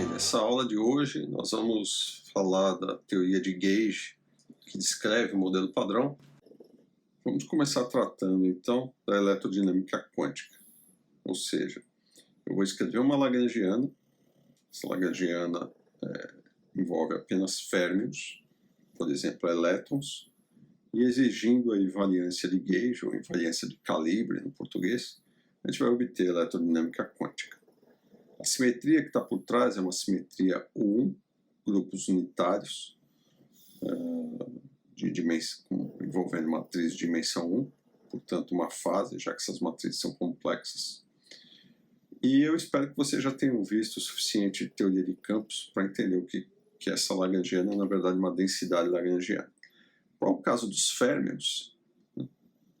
Bem, nessa aula de hoje nós vamos falar da teoria de Gauge, que descreve o modelo padrão. Vamos começar tratando então da eletrodinâmica quântica, ou seja, eu vou escrever uma lagrangiana. Essa lagrangiana envolve apenas férmions, por exemplo, elétrons, e exigindo a invariância de Gauge, ou invariância de calibre no português, a gente vai obter a eletrodinâmica quântica. A simetria que está por trás é uma simetria U1, grupos unitários, envolvendo matriz de dimensão 1, portanto uma fase, já que essas matrizes são complexas. E eu espero que você já tenham visto o suficiente de teoria de campos para entender o que é essa lagrangiana, na verdade uma densidade lagrangiana. Para o caso dos férmions,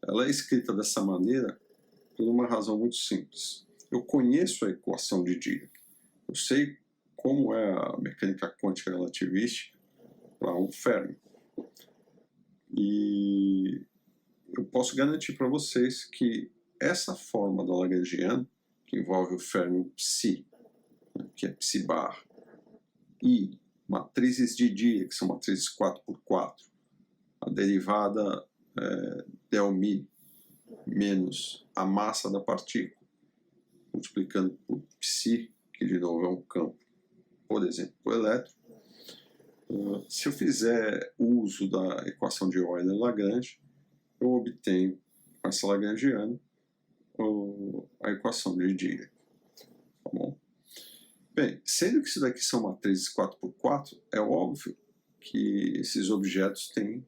ela é escrita dessa maneira por uma razão muito simples. Eu conheço a equação de Dirac, eu sei como é a mecânica quântica relativística para um férmio. E eu posso garantir para vocês que essa forma da lagrangiana, que envolve o férmio psi, que é psi bar, e matrizes de Dirac, que são matrizes 4x4, a derivada del mi menos a massa da partícula, multiplicando por psi, que de novo é um campo, por exemplo, o elétron. Se eu fizer uso da equação de Euler-Lagrange, eu obtenho com essa lagrangiana a equação de Dirac. Tá bom? Bem, sendo que isso daqui são matrizes 4x4, é óbvio que esses objetos têm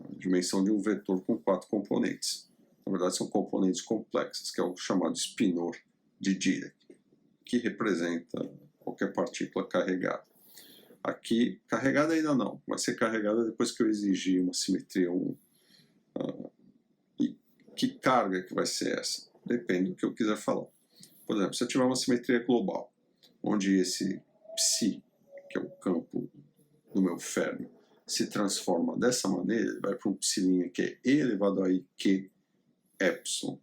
a dimensão de um vetor com 4 componentes. Na verdade, são componentes complexas, que é o chamado spinor de Dirac, que representa qualquer partícula carregada. Aqui, carregada ainda não, vai ser carregada depois que eu exigir uma simetria 1. E que carga que vai ser essa? Depende do que eu quiser falar. Por exemplo, se eu tiver uma simetria global, onde esse psi, que é o campo do meu férmio, se transforma dessa maneira, ele vai para um psi' que é e elevado a i q epsilon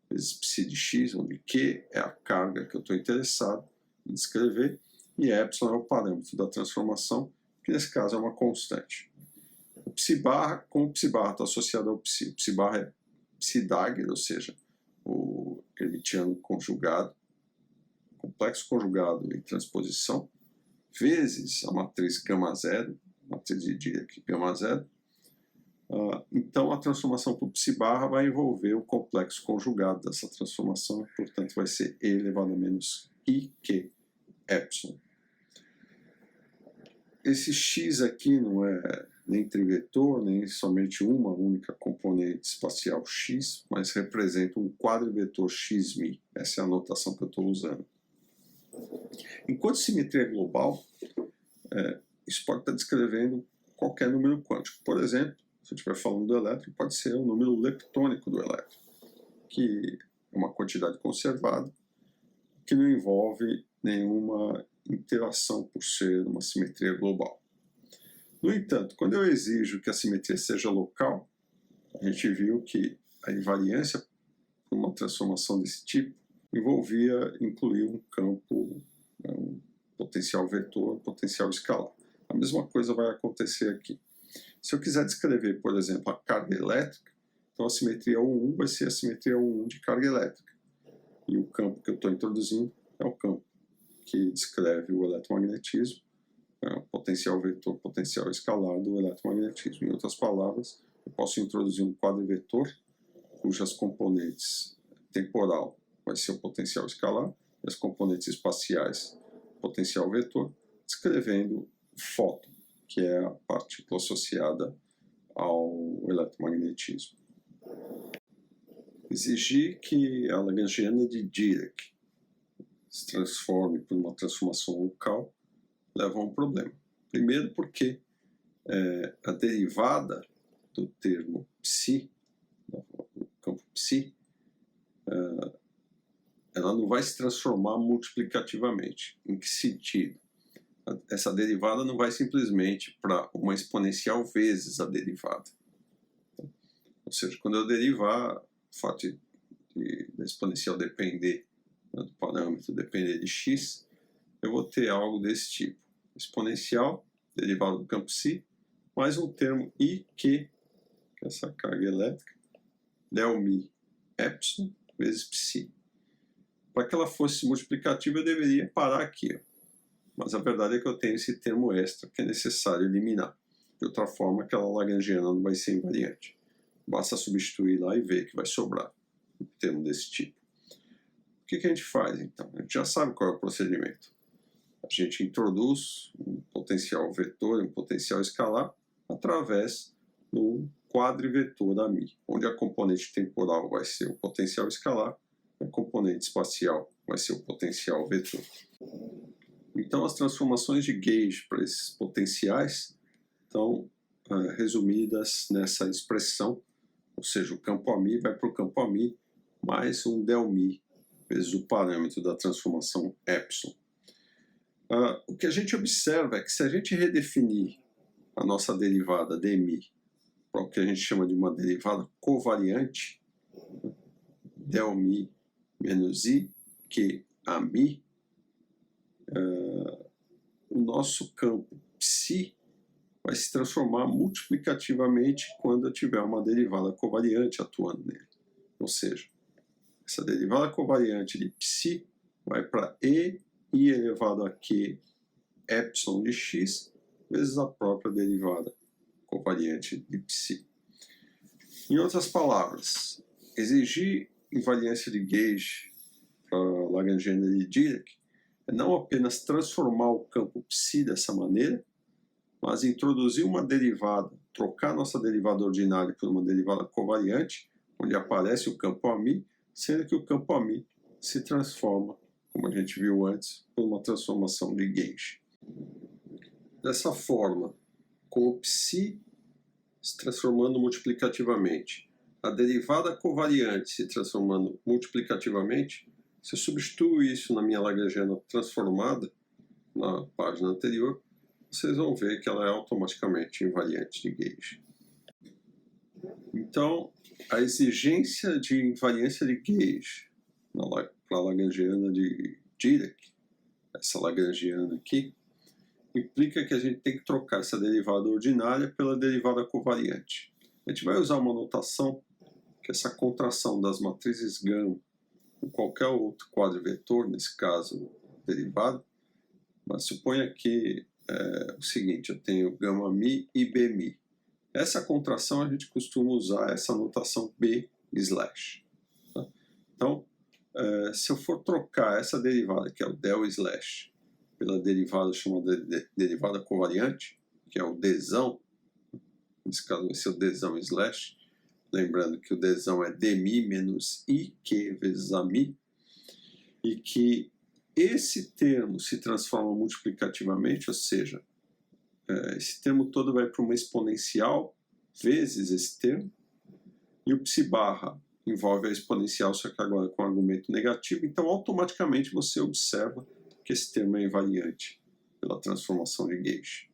vezes psi de x, onde q é a carga que eu estou interessado em descrever, e epsilon é o parâmetro da transformação, que nesse caso é uma constante. O psi barra, como o psi barra está associado ao psi, o psi barra é psi Dagger, ou seja, o hermitiano conjugado, complexo conjugado em transposição, vezes a matriz gama zero, matriz de Dirac gama zero. Então a transformação para o psi barra vai envolver o complexo conjugado dessa transformação, portanto vai ser e elevado a menos i q epsilon. Esse x aqui não é nem trivetor, nem somente uma única componente espacial x, mas representa um quadrivetor x-mi. Essa é a notação que eu estou usando. Enquanto simetria é global, isso pode estar descrevendo qualquer número quântico. Por exemplo, se eu estiver falando do elétron, pode ser o número leptônico do elétron, que é uma quantidade conservada, que não envolve nenhuma interação por ser uma simetria global. No entanto, quando eu exijo que a simetria seja local, a gente viu que a invariância para uma transformação desse tipo envolvia incluir um campo, um potencial vetor, potencial escalar. A mesma coisa vai acontecer aqui. Se eu quiser descrever, por exemplo, a carga elétrica, então a simetria U1 vai ser a simetria U1 de carga elétrica. E o campo que eu estou introduzindo é o campo que descreve o eletromagnetismo, o potencial vetor, potencial escalar do eletromagnetismo. Em outras palavras, eu posso introduzir um quadrivetor cujas componentes temporal vai ser o potencial escalar e as componentes espaciais, potencial vetor, descrevendo o fóton, que é a partícula associada ao eletromagnetismo. Exigir que a lagrangiana de Dirac se transforme por uma transformação local leva a um problema. Primeiro porque a derivada do termo psi, do campo psi, ela não vai se transformar multiplicativamente. Em que sentido? Essa derivada não vai simplesmente para uma exponencial vezes a derivada. Ou seja, quando eu derivar, o fato da exponencial depender do parâmetro depender de x, eu vou ter algo desse tipo. Exponencial, derivada do campo psi, mais um termo I, que é essa carga elétrica, ΔΜi epsilon vezes psi. Para que ela fosse multiplicativa, eu deveria parar aqui. Mas a verdade é que eu tenho esse termo extra que é necessário eliminar. De outra forma, aquela lagrangiana não vai ser invariante. Basta substituir lá e ver que vai sobrar um termo desse tipo. O que a gente faz, então? A gente já sabe qual é o procedimento. A gente introduz um potencial vetor e um potencial escalar através do quadrivetor da μ, onde a componente temporal vai ser o potencial escalar e a componente espacial vai ser o potencial vetor. Então, as transformações de gauge para esses potenciais estão resumidas nessa expressão, ou seja, o campo AμI vai para o campo AμI mais um ΔΜi vezes o parâmetro da transformação epsilon. O que a gente observa é que se a gente redefinir a nossa derivada dμ para o que a gente chama de uma derivada covariante, Δμi menos I, que AμI, o nosso campo psi vai se transformar multiplicativamente quando eu tiver uma derivada covariante atuando nele. Ou seja, essa derivada covariante de psi vai para I elevado a Q epsilon de x vezes a própria derivada covariante de psi. Em outras palavras, exigir invariância de gauge para a lagrangiana de Dirac é não apenas transformar o campo psi dessa maneira, mas introduzir uma derivada, trocar nossa derivada ordinária por uma derivada covariante, onde aparece o campo AμI, sendo que o campo AmI se transforma, como a gente viu antes, por uma transformação de gauge. Dessa forma, com o psi se transformando multiplicativamente, a derivada covariante se transformando multiplicativamente, se eu substituo isso na minha lagrangiana transformada, na página anterior, vocês vão ver que ela é automaticamente invariante de gauge. Então, a exigência de invariância de gauge para a lagrangiana de Dirac, essa lagrangiana aqui, implica que a gente tem que trocar essa derivada ordinária pela derivada covariante. A gente vai usar uma notação que essa contração das matrizes gama com qualquer outro quadrivetor, nesse caso derivado, mas suponha que o seguinte, eu tenho γmi e bmi. Essa contração a gente costuma usar essa notação b slash. Tá? Então, se eu for trocar essa derivada, que é o del slash, pela derivada chamada derivada covariante, que é o dzão, nesse caso vai ser o dzão slash, lembrando que o dzão é dmi menos ik vezes AμI, e que esse termo se transforma multiplicativamente, ou seja, esse termo todo vai para uma exponencial vezes esse termo, e o psi barra envolve a exponencial, só que agora com argumento negativo, então automaticamente você observa que esse termo é invariante pela transformação de gauge.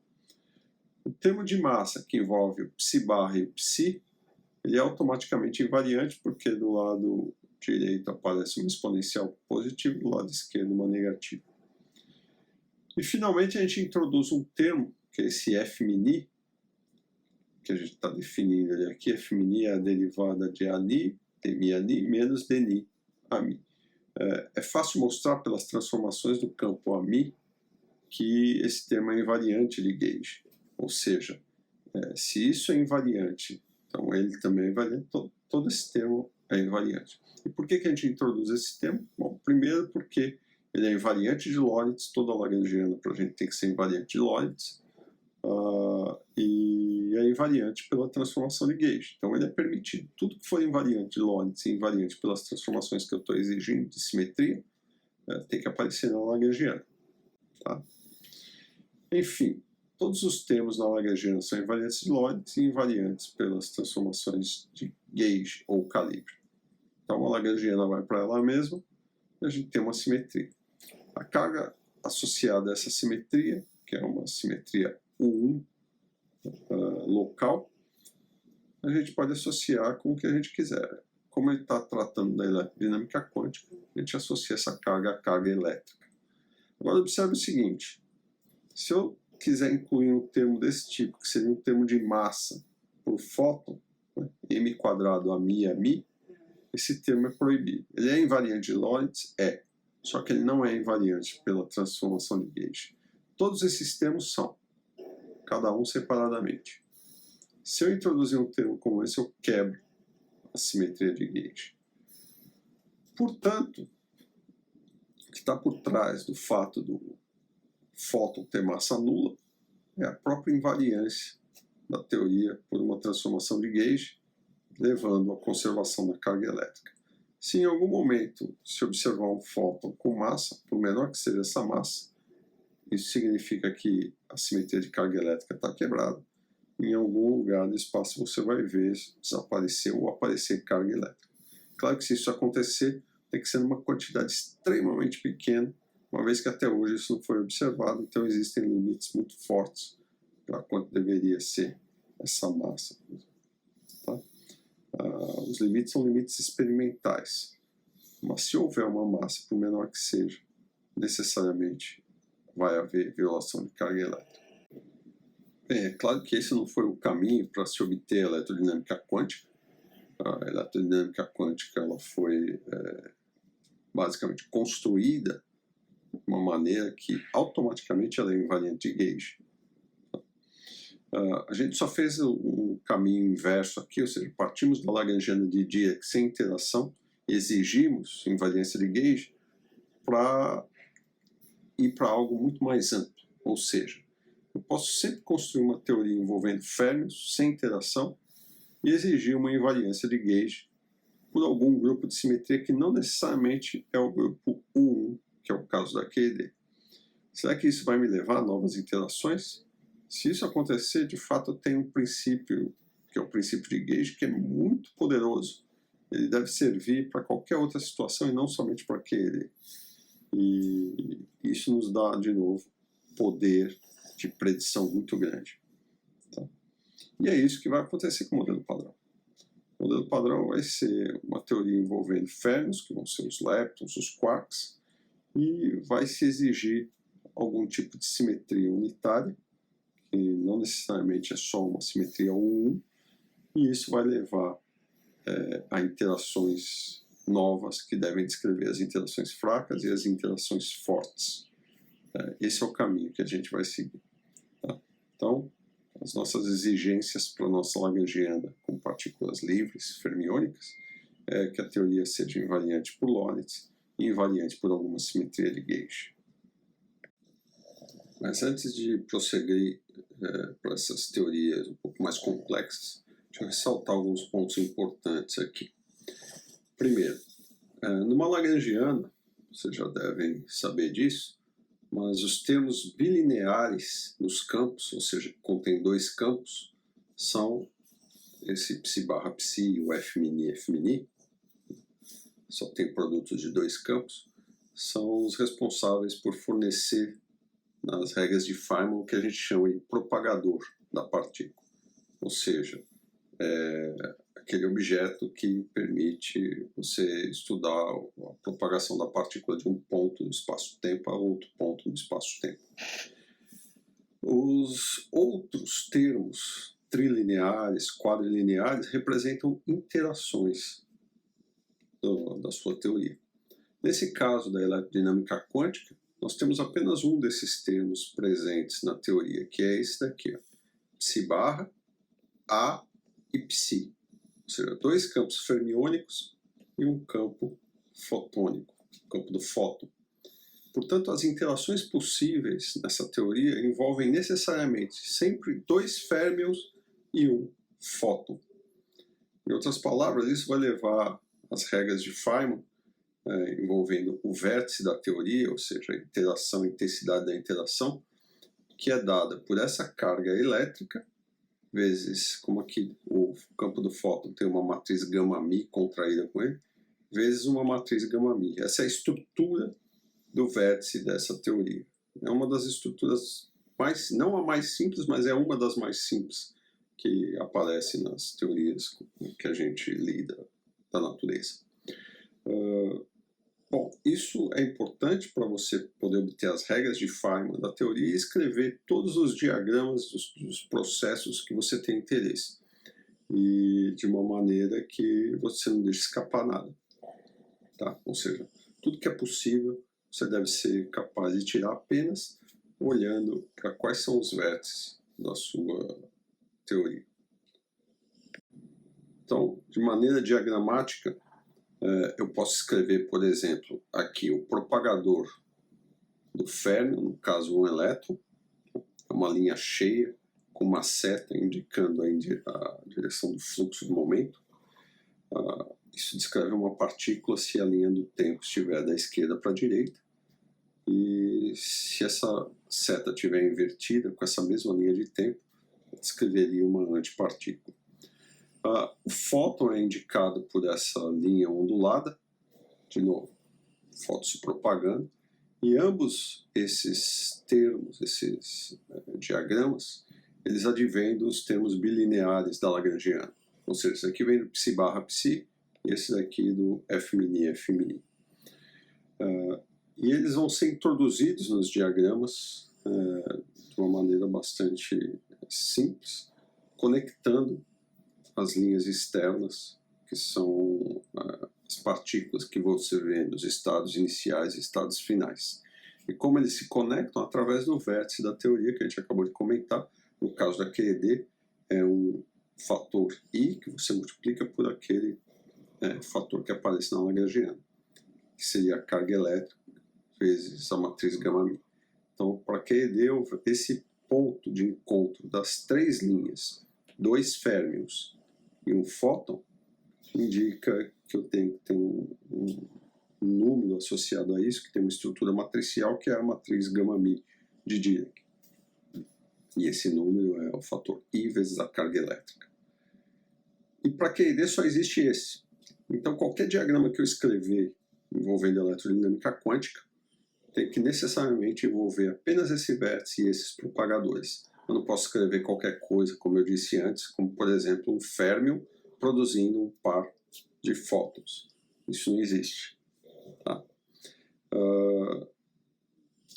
O termo de massa, que envolve o psi barra e o psi, ele é automaticamente invariante, porque do lado direito aparece uma exponencial positiva, do lado esquerdo uma negativa. E finalmente a gente introduz um termo, que é esse f-mini, que a gente está definindo ele aqui. F-mini é a derivada de ANI, dmi-ANI, menos dni AMI. É fácil mostrar pelas transformações do campo AMI que esse termo é invariante de gauge. Ou seja, se isso é invariante, então ele também é invariante, todo esse termo é invariante. E por que a gente introduz esse termo? Bom, primeiro porque ele é invariante de Lorentz, toda lagrangiana para a gente tem que ser invariante de Lorentz, e é invariante pela transformação de gauge. Então ele é permitido. Tudo que for invariante de Lorentz e invariante pelas transformações que eu estou exigindo de simetria, tem que aparecer na lagrangiana. Tá? Enfim, todos os termos na lagrangiana são invariantes de Lorentz e invariantes pelas transformações de gauge ou calibre. Então a lagrangiana vai para ela mesma e a gente tem uma simetria. A carga associada a essa simetria, que é uma simetria U1 local, a gente pode associar com o que a gente quiser. Como ele está tratando da dinâmica quântica, a gente associa essa carga à carga elétrica. Agora observe o seguinte, se eu quiser incluir um termo desse tipo, que seria um termo de massa por fóton, né, m quadrado a mi, esse termo é proibido. Ele é invariante de Lorentz? É. Só que ele não é invariante pela transformação de gauge. Todos esses termos são, cada um separadamente. Se eu introduzir um termo como esse, eu quebro a simetria de gauge. Portanto, o que está por trás do fato do fóton ter massa nula é a própria invariância da teoria por uma transformação de gauge, levando à conservação da carga elétrica. Se em algum momento se observar um fóton com massa, por menor que seja essa massa, isso significa que a simetria de carga elétrica está quebrada. Em algum lugar do espaço você vai ver desaparecer ou aparecer carga elétrica. Claro que se isso acontecer, tem que ser numa quantidade extremamente pequena, uma vez que até hoje isso não foi observado, então existem limites muito fortes para quanto deveria ser essa massa. Tá? Os limites são limites experimentais, mas se houver uma massa, por menor que seja, necessariamente vai haver violação de carga elétrica. Bem, é claro que esse não foi o caminho para se obter a eletrodinâmica quântica. A eletrodinâmica quântica ela foi basicamente construída de uma maneira que automaticamente ela é invariante de gauge. A gente só fez um caminho inverso aqui, ou seja, partimos da Lagrangiana de Dirac sem interação, exigimos invariância de gauge para ir para algo muito mais amplo, ou seja, eu posso sempre construir uma teoria envolvendo férmions sem interação e exigir uma invariância de gauge por algum grupo de simetria que não necessariamente é o grupo U1, que é o caso da QED. Será que isso vai me levar a novas interações? Se isso acontecer, de fato, eu tenho um princípio, que é o princípio de gauge, que é muito poderoso. Ele deve servir para qualquer outra situação e não somente para QED. E isso nos dá, de novo, poder de predição muito grande. Tá? E é isso que vai acontecer com o modelo padrão. O modelo padrão vai ser uma teoria envolvendo férmions, que vão ser os leptons, os quarks, e vai se exigir algum tipo de simetria unitária, que não necessariamente é só uma simetria U1, e isso vai levar a interações novas que devem descrever as interações fracas e as interações fortes. Esse é o caminho que a gente vai seguir. Tá? Então, as nossas exigências para a nossa Lagrangiana com partículas livres, fermiônicas, é que a teoria seja invariante por Lorentz e invariante por alguma simetria de gauge. Mas antes de prosseguir para essas teorias um pouco mais complexas, deixa eu ressaltar alguns pontos importantes aqui. Primeiro, numa Lagrangiana, vocês já devem saber disso, mas os termos bilineares nos campos, ou seja, contém dois campos, são esse psi barra psi e o f', só tem produtos de dois campos, são os responsáveis por fornecer nas regras de Feynman o que a gente chama de propagador da partícula, ou seja, aquele objeto que permite você estudar a propagação da partícula de um ponto do espaço-tempo a outro ponto do espaço-tempo. Os outros termos trilineares, quadrilineares, representam interações da sua teoria. Nesse caso da eletrodinâmica quântica, nós temos apenas um desses termos presentes na teoria, que é esse daqui, ó, psi barra, A e psi. Ou seja, dois campos fermiônicos e um campo fotônico, o campo do fóton. Portanto, as interações possíveis nessa teoria envolvem necessariamente sempre dois férmions e um fóton. Em outras palavras, isso vai levar as regras de Feynman, envolvendo o vértice da teoria, ou seja, a interação, a intensidade da interação, que é dada por essa carga elétrica, vezes, como aqui o campo do fóton tem uma matriz gama-mi contraída com ele, vezes uma matriz gama-mi. Essa é a estrutura do vértice dessa teoria. É uma das estruturas não a mais simples, mas é uma das mais simples que aparece nas teorias que a gente lida da natureza. Bom, isso é importante para você poder obter as regras de Feynman da teoria e escrever todos os diagramas dos processos que você tem interesse. E de uma maneira que você não deixe escapar nada. Tá? Ou seja, tudo que é possível você deve ser capaz de tirar apenas olhando para quais são os vértices da sua teoria. Então, de maneira diagramática, eu posso escrever, por exemplo, aqui o propagador do férmio, no caso um elétron, é uma linha cheia com uma seta indicando a direção do fluxo do momento. Isso descreve uma partícula se a linha do tempo estiver da esquerda para a direita, e se essa seta estiver invertida com essa mesma linha de tempo, descreveria uma antipartícula. O fóton é indicado por essa linha ondulada, de novo, fóton se propagando, e ambos esses termos, esses diagramas, eles advêm dos termos bilineares da Lagrangiana. Ou seja, esse aqui vem do psi barra psi, e esse daqui do F', F'. E eles vão ser introduzidos nos diagramas de uma maneira bastante simples, conectando as linhas externas, que são as partículas que você vê nos estados iniciais e estados finais. E como eles se conectam através do vértice da teoria que a gente acabou de comentar. No caso da QED, é um fator I que você multiplica por aquele fator que aparece na Lagrangiana, que seria a carga elétrica vezes a matriz γ. Então, para QED, esse ponto de encontro das três linhas, dois férmions e um fóton, indica que eu tenho que ter um número associado a isso, que tem uma estrutura matricial, que é a matriz γ de Dirac. E esse número é o fator I vezes a carga elétrica. E para QED só existe esse. Então, qualquer diagrama que eu escrever envolvendo eletrodinâmica quântica tem que necessariamente envolver apenas esse vértice e esses propagadores. Eu não posso escrever qualquer coisa, como eu disse antes, como, por exemplo, um férmio produzindo um par de fótons. Isso não existe. Tá?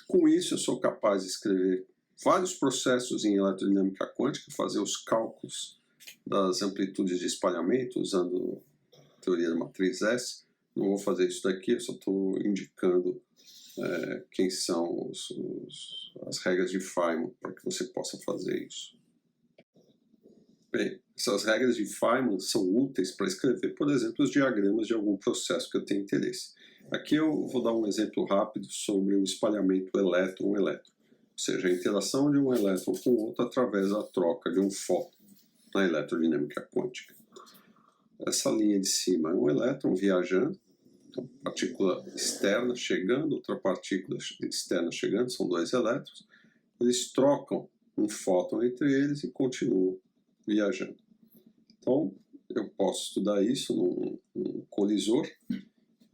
Com isso, eu sou capaz de escrever vários processos em eletrodinâmica quântica, fazer os cálculos das amplitudes de espalhamento usando a teoria da matriz S. Não vou fazer isso daqui, eu só estou indicando quem são as regras de Feynman para que você possa fazer isso. Bem, essas regras de Feynman são úteis para escrever, por exemplo, os diagramas de algum processo que eu tenho interesse. Aqui eu vou dar um exemplo rápido sobre o espalhamento elétron-elétron, ou seja, a interação de um elétron com o outro através da troca de um fóton na eletrodinâmica quântica. Essa linha de cima é um elétron viajando, então, partícula externa chegando, outra partícula externa chegando, são dois elétrons. Eles trocam um fóton entre eles e continuam viajando. Então, eu posso estudar isso num colisor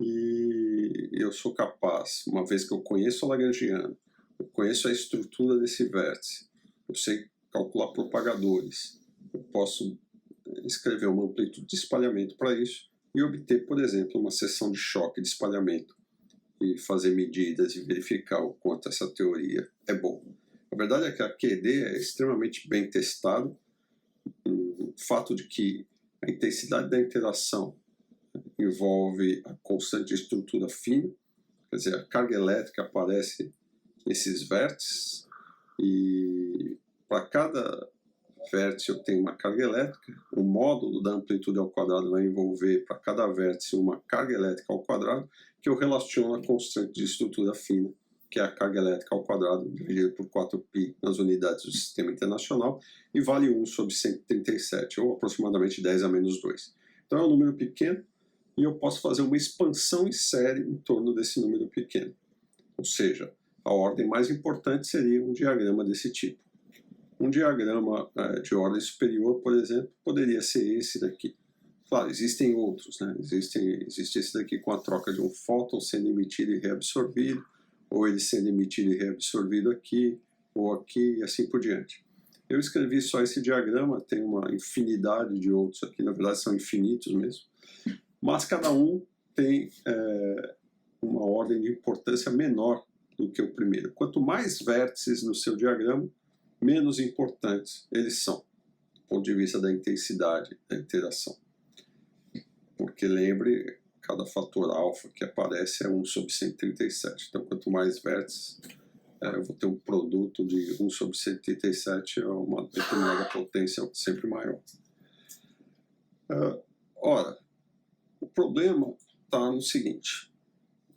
e eu sou capaz, uma vez que eu conheço a Lagrangiana, eu conheço a estrutura desse vértice, eu sei calcular propagadores, eu posso escrever uma amplitude de espalhamento para isso e obter, por exemplo, uma seção de choque de espalhamento e fazer medidas e verificar o quanto essa teoria é boa. A verdade é que a QED é extremamente bem testada. O fato de que a intensidade da interação envolve a constante de estrutura fina, quer dizer, a carga elétrica aparece nesses vértices e para cada vértice eu tenho uma carga elétrica, o módulo da amplitude ao quadrado vai envolver para cada vértice uma carga elétrica ao quadrado, que eu relaciono a constante de estrutura fina, que é a carga elétrica ao quadrado dividido por 4π nas unidades do sistema internacional, e vale 1 sobre 137, ou aproximadamente 10 a menos 2. Então é um número pequeno, e eu posso fazer uma expansão em série em torno desse número pequeno. Ou seja, a ordem mais importante seria um diagrama desse tipo. Um diagrama de ordem superior, por exemplo, poderia ser esse daqui. Claro, existem outros, né? Existe esse daqui com a troca de um fóton sendo emitido e reabsorvido, ou ele sendo emitido e reabsorvido aqui, ou aqui, e assim por diante. Eu escrevi só esse diagrama, tem uma infinidade de outros aqui, na verdade são infinitos mesmo, mas cada um tem uma ordem de importância menor do que o primeiro. Quanto mais vértices no seu diagrama, menos importantes eles são, do ponto de vista da intensidade da interação. Porque lembre, cada fator alfa que aparece é 1 sobre 137. Então, quanto mais vértices, eu vou ter um produto de 1 sobre 137, é uma determinada potência sempre maior. Ora, o problema está no seguinte: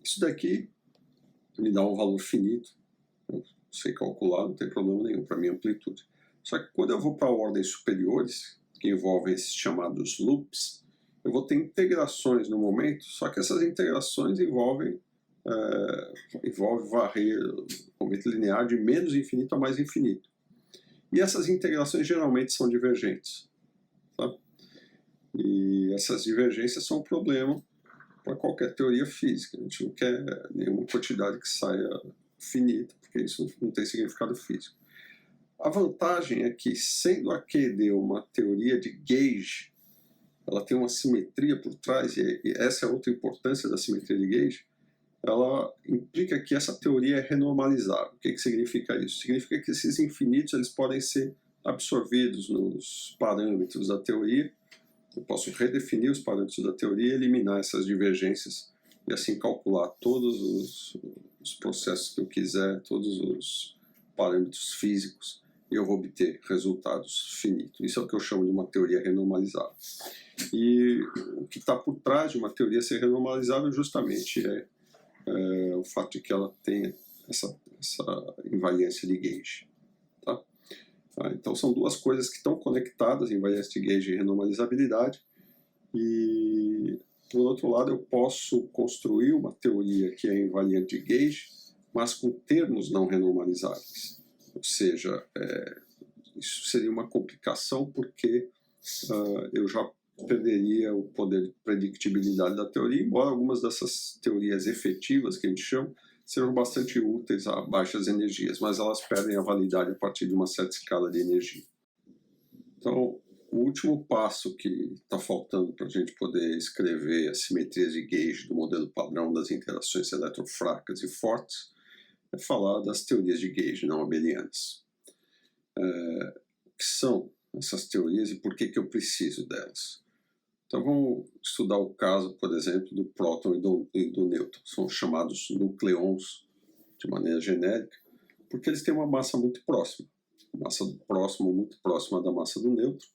isso daqui me dá um valor finito, eu sei calcular, não tem problema nenhum para minha amplitude. Só que quando eu vou para ordens superiores, que envolvem esses chamados loops, eu vou ter integrações no momento, só que essas integrações envolvem varrer o momento linear de menos infinito a mais infinito. E essas integrações geralmente são divergentes. Tá? E essas divergências são um problema para qualquer teoria física. A gente não quer nenhuma quantidade que saia finita, porque isso não tem significado físico. A vantagem é que, sendo a QED uma teoria de gauge, ela tem uma simetria por trás, e essa é outra importância da simetria de gauge, ela implica que essa teoria é renormalizável. O que significa isso? Significa que esses infinitos eles podem ser absorvidos nos parâmetros da teoria. Eu posso redefinir os parâmetros da teoria e eliminar essas divergências e assim calcular todos os processos que eu quiser, todos os parâmetros físicos, e eu vou obter resultados finitos. Isso é o que eu chamo de uma teoria renormalizável. E o que está por trás de uma teoria ser renormalizável justamente é o fato de que ela tem essa invariância de gauge. Tá? Então são duas coisas que estão conectadas, invariância de gauge e renormalizabilidade. E, por outro lado, eu posso construir uma teoria que é invariante de gauge, mas com termos não renormalizáveis. Ou seja, isso seria uma complicação porque eu já perderia o poder de predictibilidade da teoria, embora algumas dessas teorias efetivas, que a gente chama, sejam bastante úteis a baixas energias, mas elas perdem a validade a partir de uma certa escala de energia. Então, o último passo que está faltando para a gente poder escrever as simetrias de gauge do modelo padrão das interações eletrofracas e fortes é falar das teorias de gauge não abelianas. O que são essas teorias e por que eu preciso delas? Então vamos estudar o caso, por exemplo, do próton e do nêutron. São chamados nucleons de maneira genérica, porque eles têm uma massa muito próxima. Massa muito próxima da massa do nêutron.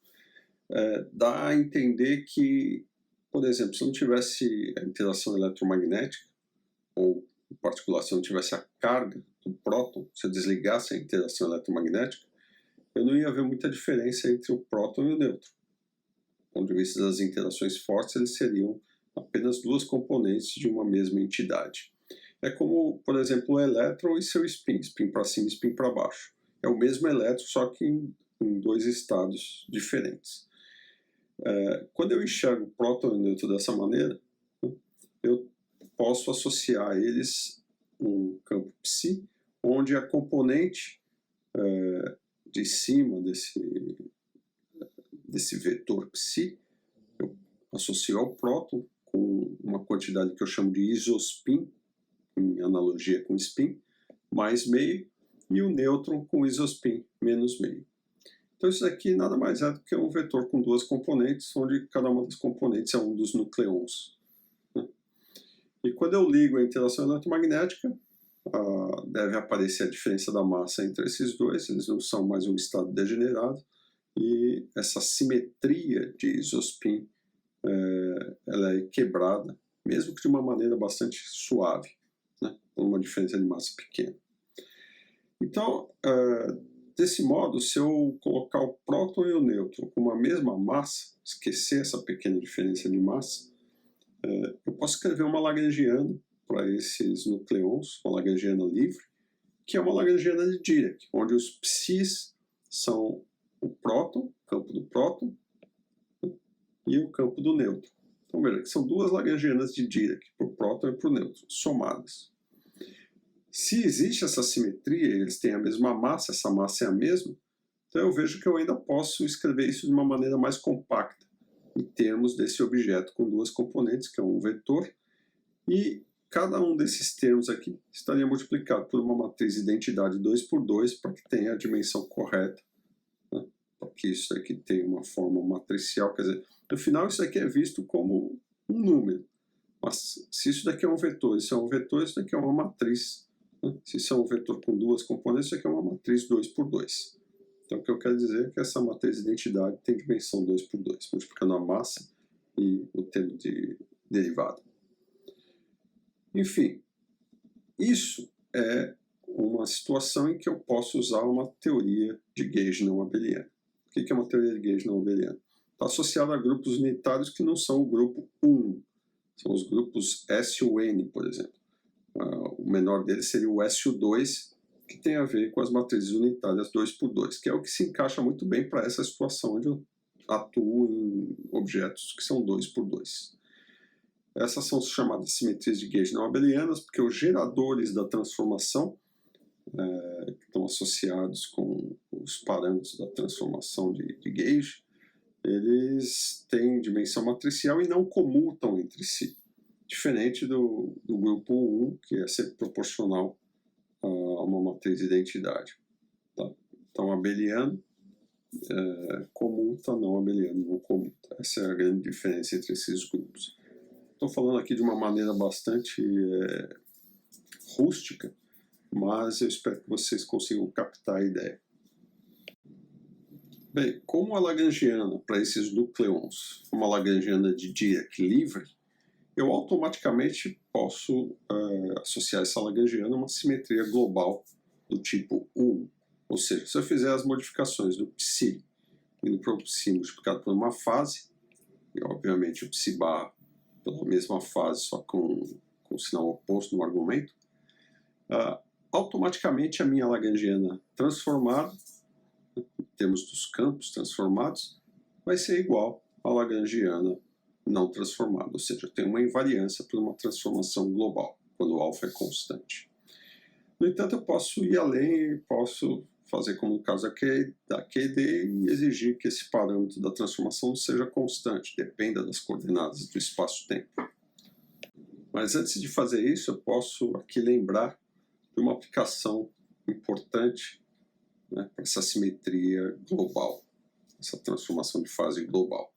Dá a entender que, por exemplo, se não tivesse a interação eletromagnética, ou em particular se não tivesse a carga do próton, se eu desligasse a interação eletromagnética, eu não ia ver muita diferença entre o próton e o nêutron. Do ponto de vista das interações fortes, eles seriam apenas duas componentes de uma mesma entidade. É como, por exemplo, o elétron e seu spin para cima e spin para baixo. É o mesmo elétron, só que em dois estados diferentes. Quando eu enxergo o próton e o nêutron dessa maneira, eu posso associar a eles um campo psi, onde a componente de cima desse vetor psi, eu associo ao próton com uma quantidade que eu chamo de isospin, em analogia com spin, mais meio, e o nêutron com isospin, menos meio. Então isso aqui nada mais é do que um vetor com duas componentes, onde cada uma das componentes é um dos nucleons. Né? E quando eu ligo a interação eletromagnética, deve aparecer a diferença da massa entre esses dois, eles não são mais um estado degenerado, e essa simetria de isospin ela é quebrada, mesmo que de uma maneira bastante suave, né, por uma diferença de massa pequena. Então, desse modo, se eu colocar o próton e o nêutron com a mesma massa, esquecer essa pequena diferença de massa, eu posso escrever uma lagrangiana para esses nucleons, uma lagrangiana livre, que é uma lagrangiana de Dirac, onde os psis são o próton, o campo do próton, e o campo do nêutron. Então veja que são duas lagrangianas de Dirac, para o próton e para o nêutron, somadas. Se existe essa simetria, eles têm a mesma massa, essa massa é a mesma, então eu vejo que eu ainda posso escrever isso de uma maneira mais compacta, em termos desse objeto com duas componentes, que é um vetor, e cada um desses termos aqui estaria multiplicado por uma matriz de identidade 2 por 2 para que tenha a dimensão correta, né? Para que isso aqui tenha uma forma matricial, quer dizer, no final isso aqui é visto como um número, mas se isso daqui é um vetor, isso é um vetor, isso daqui é uma matriz, né? Se isso é um vetor com duas componentes, isso aqui é uma matriz 2 por 2. Então o que eu quero dizer é que essa matriz de identidade tem dimensão 2 por 2, multiplicando a massa e o termo de derivada. Enfim, isso é uma situação em que eu posso usar uma teoria de gauge não abeliana. O que é uma teoria de gauge não abeliana? Está associada a grupos unitários que não são o grupo 1. São os grupos S ou N, por exemplo. O menor deles seria o SU2, que tem a ver com as matrizes unitárias 2 por 2, que é o que se encaixa muito bem para essa situação onde eu atuo em objetos que são 2 por 2. Essas são chamadas simetrias de gauge não abelianas, porque os geradores da transformação, que estão associados com os parâmetros da transformação de gauge, eles têm dimensão matricial e não comutam entre si, diferente do grupo 1, que é sempre proporcional a uma matriz de identidade. Tá? Então, abeliano comuta, não abeliano não comuta. Essa é a grande diferença entre esses grupos. Estou falando aqui de uma maneira bastante rústica, mas eu espero que vocês consigam captar a ideia. Bem, como a lagrangiana para esses nucleons é uma lagrangiana de Dirac livre, eu automaticamente posso associar essa lagrangiana a uma simetria global do tipo 1. Ou seja, se eu fizer as modificações do psi indo para o psi multiplicado por uma fase, e obviamente o psi bar pela mesma fase, só com o sinal oposto no argumento, automaticamente a minha lagrangiana transformada, em termos dos campos transformados, vai ser igual à lagrangiana não transformada, ou seja, eu tenho uma invariância por uma transformação global, quando o alfa é constante. No entanto, eu posso ir além e posso fazer como no caso da QED e exigir que esse parâmetro da transformação seja constante, dependa das coordenadas do espaço-tempo. Mas antes de fazer isso, eu posso aqui lembrar de uma aplicação importante, né, para essa simetria global, essa transformação de fase global.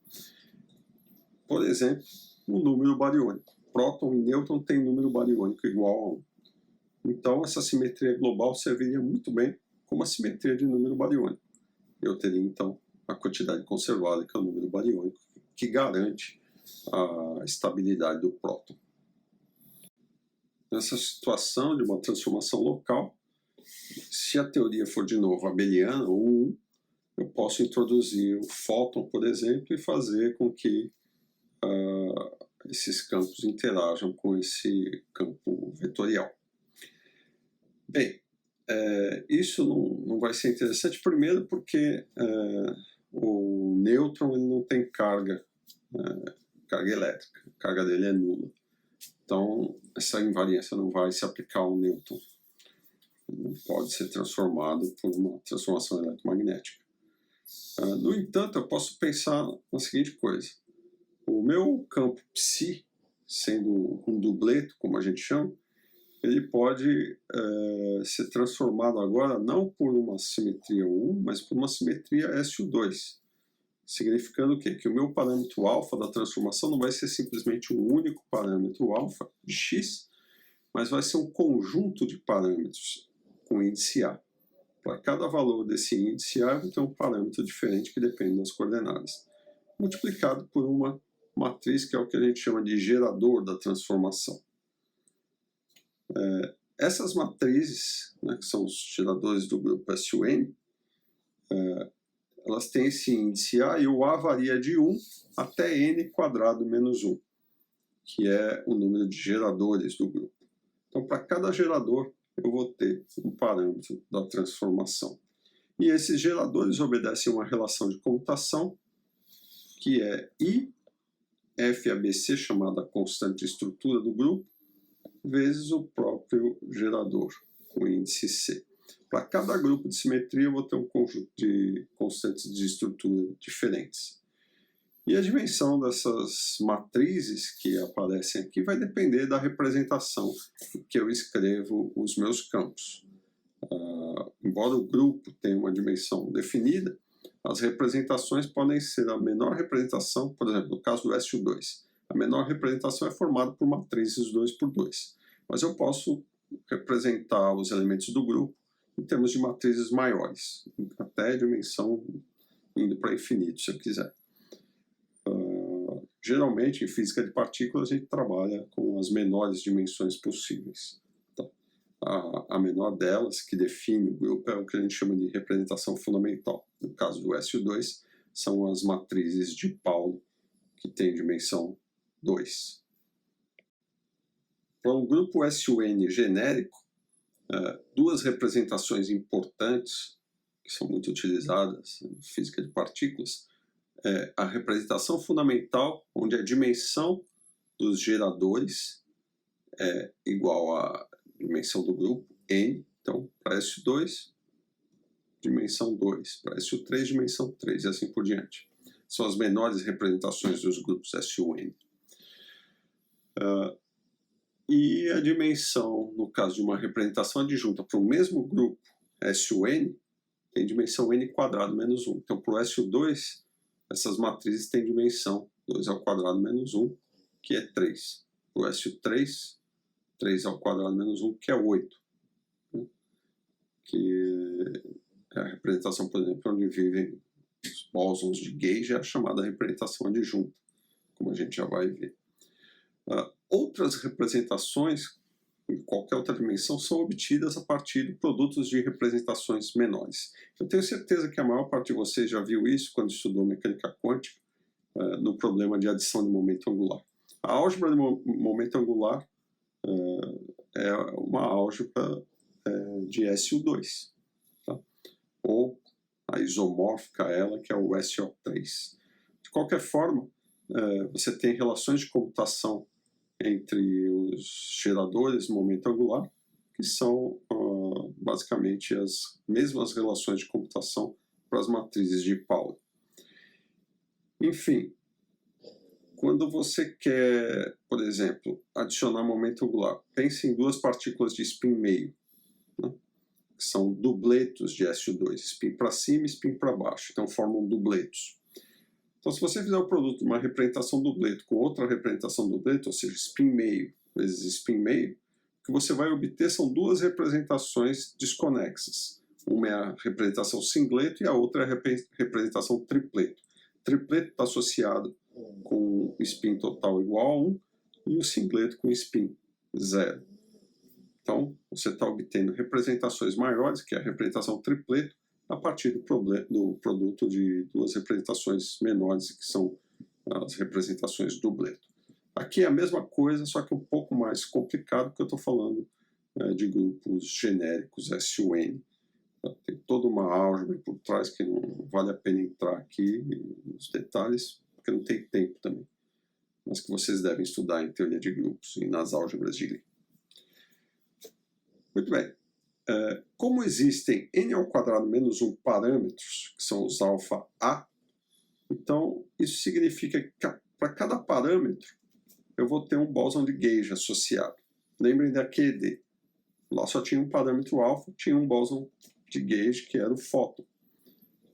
Por exemplo, o número bariônico. Próton e nêutron têm número bariônico igual a 1. Então, essa simetria global serviria muito bem como a simetria de número bariônico. Eu teria, então, a quantidade conservada, que é o número bariônico, que garante a estabilidade do próton. Nessa situação de uma transformação local, se a teoria for de novo abeliana, ou 1, eu posso introduzir o fóton, por exemplo, e fazer com que esses campos interajam com esse campo vetorial. Bem, isso não vai ser interessante, primeiro porque o nêutron ele não tem carga elétrica, a carga dele é nula. Então, essa invariância não vai se aplicar ao nêutron. Não pode ser transformado por uma transformação eletromagnética. No entanto, eu posso pensar na seguinte coisa. O meu campo psi, sendo um dubleto, como a gente chama, ele pode ser transformado agora não por uma simetria 1, mas por uma simetria SU2. Significando o quê? Que o meu parâmetro alfa da transformação não vai ser simplesmente um único parâmetro alfa de x, mas vai ser um conjunto de parâmetros com índice A. Para cada valor desse índice A, eu vou ter um parâmetro diferente que depende das coordenadas, multiplicado por uma matriz que é o que a gente chama de gerador da transformação. Essas matrizes, né, que são os geradores do grupo SUN, elas têm esse índice A e o A varia de 1 até n quadrado menos 1, que é o número de geradores do grupo. Então, para cada gerador, eu vou ter um parâmetro da transformação. E esses geradores obedecem a uma relação de comutação, que é I, FABC, chamada constante de estrutura do grupo, vezes o próprio gerador, o índice C. Para cada grupo de simetria, eu vou ter um conjunto de constantes de estrutura diferentes. E a dimensão dessas matrizes que aparecem aqui vai depender da representação que eu escrevo os meus campos. Embora o grupo tenha uma dimensão definida, as representações podem ser a menor representação, por exemplo, no caso do SU2. A menor representação é formada por matrizes 2×2. Mas eu posso representar os elementos do grupo em termos de matrizes maiores, até a dimensão indo para infinito, se eu quiser. Geralmente, em física de partículas, a gente trabalha com as menores dimensões possíveis. Então, a menor delas, que define o grupo, é o que a gente chama de representação fundamental. No caso do SU2, são as matrizes de Pauli, que tem dimensão 2. Para um grupo SUN genérico, duas representações importantes, que são muito utilizadas em física de partículas, a representação fundamental, onde a dimensão dos geradores é igual à dimensão do grupo, n. Então, para SU2, dimensão 2. Para SU3, dimensão 3, e assim por diante. São as menores representações dos grupos SUN. E a dimensão, no caso de uma representação adjunta para o mesmo grupo SUN, tem dimensão n² menos 1. Então, para o SU2, essas matrizes têm dimensão 2² menos 1, que é 3. O SU3, 3² menos 1, que é 8. Que é a representação, por exemplo, onde vivem os bósons de Gage, é a chamada representação adjunta, como a gente já vai ver. Outras representações, em qualquer outra dimensão, são obtidas a partir de produtos de representações menores. Eu tenho certeza que a maior parte de vocês já viu isso quando estudou mecânica quântica, no problema de adição de momento angular. A álgebra de momento angular é uma álgebra de SU2, tá? Ou a isomórfica a ela, que é o SO3. De qualquer forma, você tem relações de comutação entre os geradores de momento angular, que são basicamente as mesmas relações de computação para as matrizes de Pauli. Enfim, quando você quer, por exemplo, adicionar momento angular, pense em duas partículas de spin meio, né, que são dubletos de SU2, spin para cima e spin para baixo, então formam dubletos. Então, se você fizer o produto de uma representação dubleto com outra representação dubleto, ou seja, spin meio vezes spin meio, o que você vai obter são duas representações desconexas. Uma é a representação singleto e a outra é a representação tripleto. Tripleto está associado com spin total igual a 1 e o singleto com spin 0. Então, você está obtendo representações maiores, que é a representação tripleto, a partir do produto de duas representações menores, que são as representações dubleto. Aqui é a mesma coisa, só que um pouco mais complicado, porque eu estou falando de grupos genéricos SUN. Tem toda uma álgebra por trás que não vale a pena entrar aqui nos detalhes, porque não tem tempo também, mas que vocês devem estudar em teoria de grupos e nas álgebras de Lie. Muito bem. Como existem n² menos 1 parâmetros, que são os alfa A, então isso significa que para cada parâmetro eu vou ter um bóson de Gage associado. Lembrem da QED. Lá só tinha um parâmetro alfa, tinha um bóson de Gage, que era o fóton.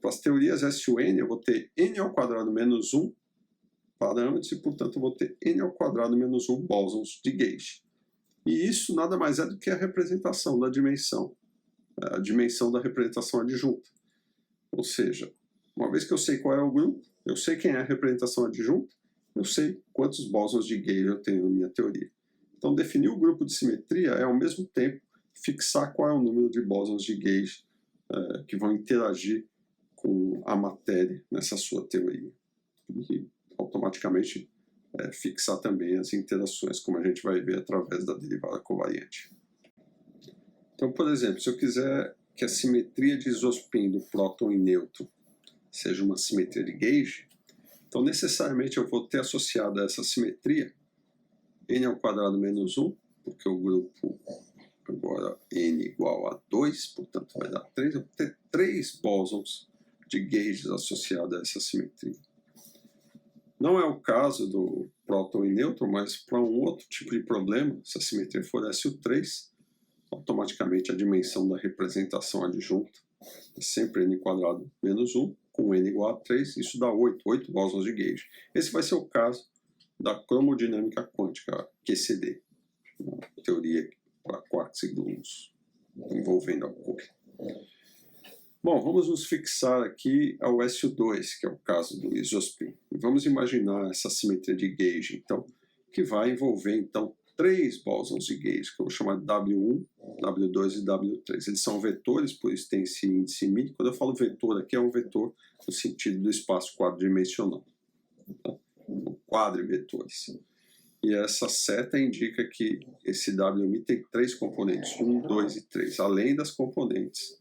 Para as teorias SUN, eu vou ter n² menos 1 parâmetros e, portanto, eu vou ter n² menos 1 bósons de Gage. E isso nada mais é do que a representação da dimensão, a dimensão da representação adjunta. Ou seja, uma vez que eu sei qual é o grupo, eu sei quem é a representação adjunta, eu sei quantos bósons de Gage eu tenho na minha teoria. Então, definir o grupo de simetria é, ao mesmo tempo, fixar qual é o número de bósons de Gage que vão interagir com a matéria nessa sua teoria. E, automaticamente, fixar também as interações, como a gente vai ver através da derivada covariante. Então, por exemplo, se eu quiser que a simetria de isospin do próton e nêutron seja uma simetria de Gage, então necessariamente eu vou ter associado a essa simetria n² menos 1, porque o grupo agora n igual a 2, portanto vai dar 3, eu vou ter 3 bósons de Gage associados a essa simetria. Não é o caso do próton e nêutron, mas para um outro tipo de problema, se a simetria for SU3, automaticamente a dimensão da representação adjunta é sempre n² menos 1, com n igual a 3, isso dá 8 bósons de Gauge. Esse vai ser o caso da cromodinâmica quântica, QCD, uma teoria para quarks e gluons, envolvendo a cor. Bom, vamos nos fixar aqui ao SU2, que é o caso do isospin. E vamos imaginar essa simetria de Gauge, então, que vai envolver, então, 3 bósons de Gauge, que eu vou chamar de W1, W2 e W3. Eles são vetores, por isso tem esse índice μ. Quando eu falo vetor aqui, é um vetor no sentido do espaço quadridimensional. Tá? Quadrivetores. E essa seta indica que esse Wm tem 3 componentes, 1, 2 e 3, além das componentes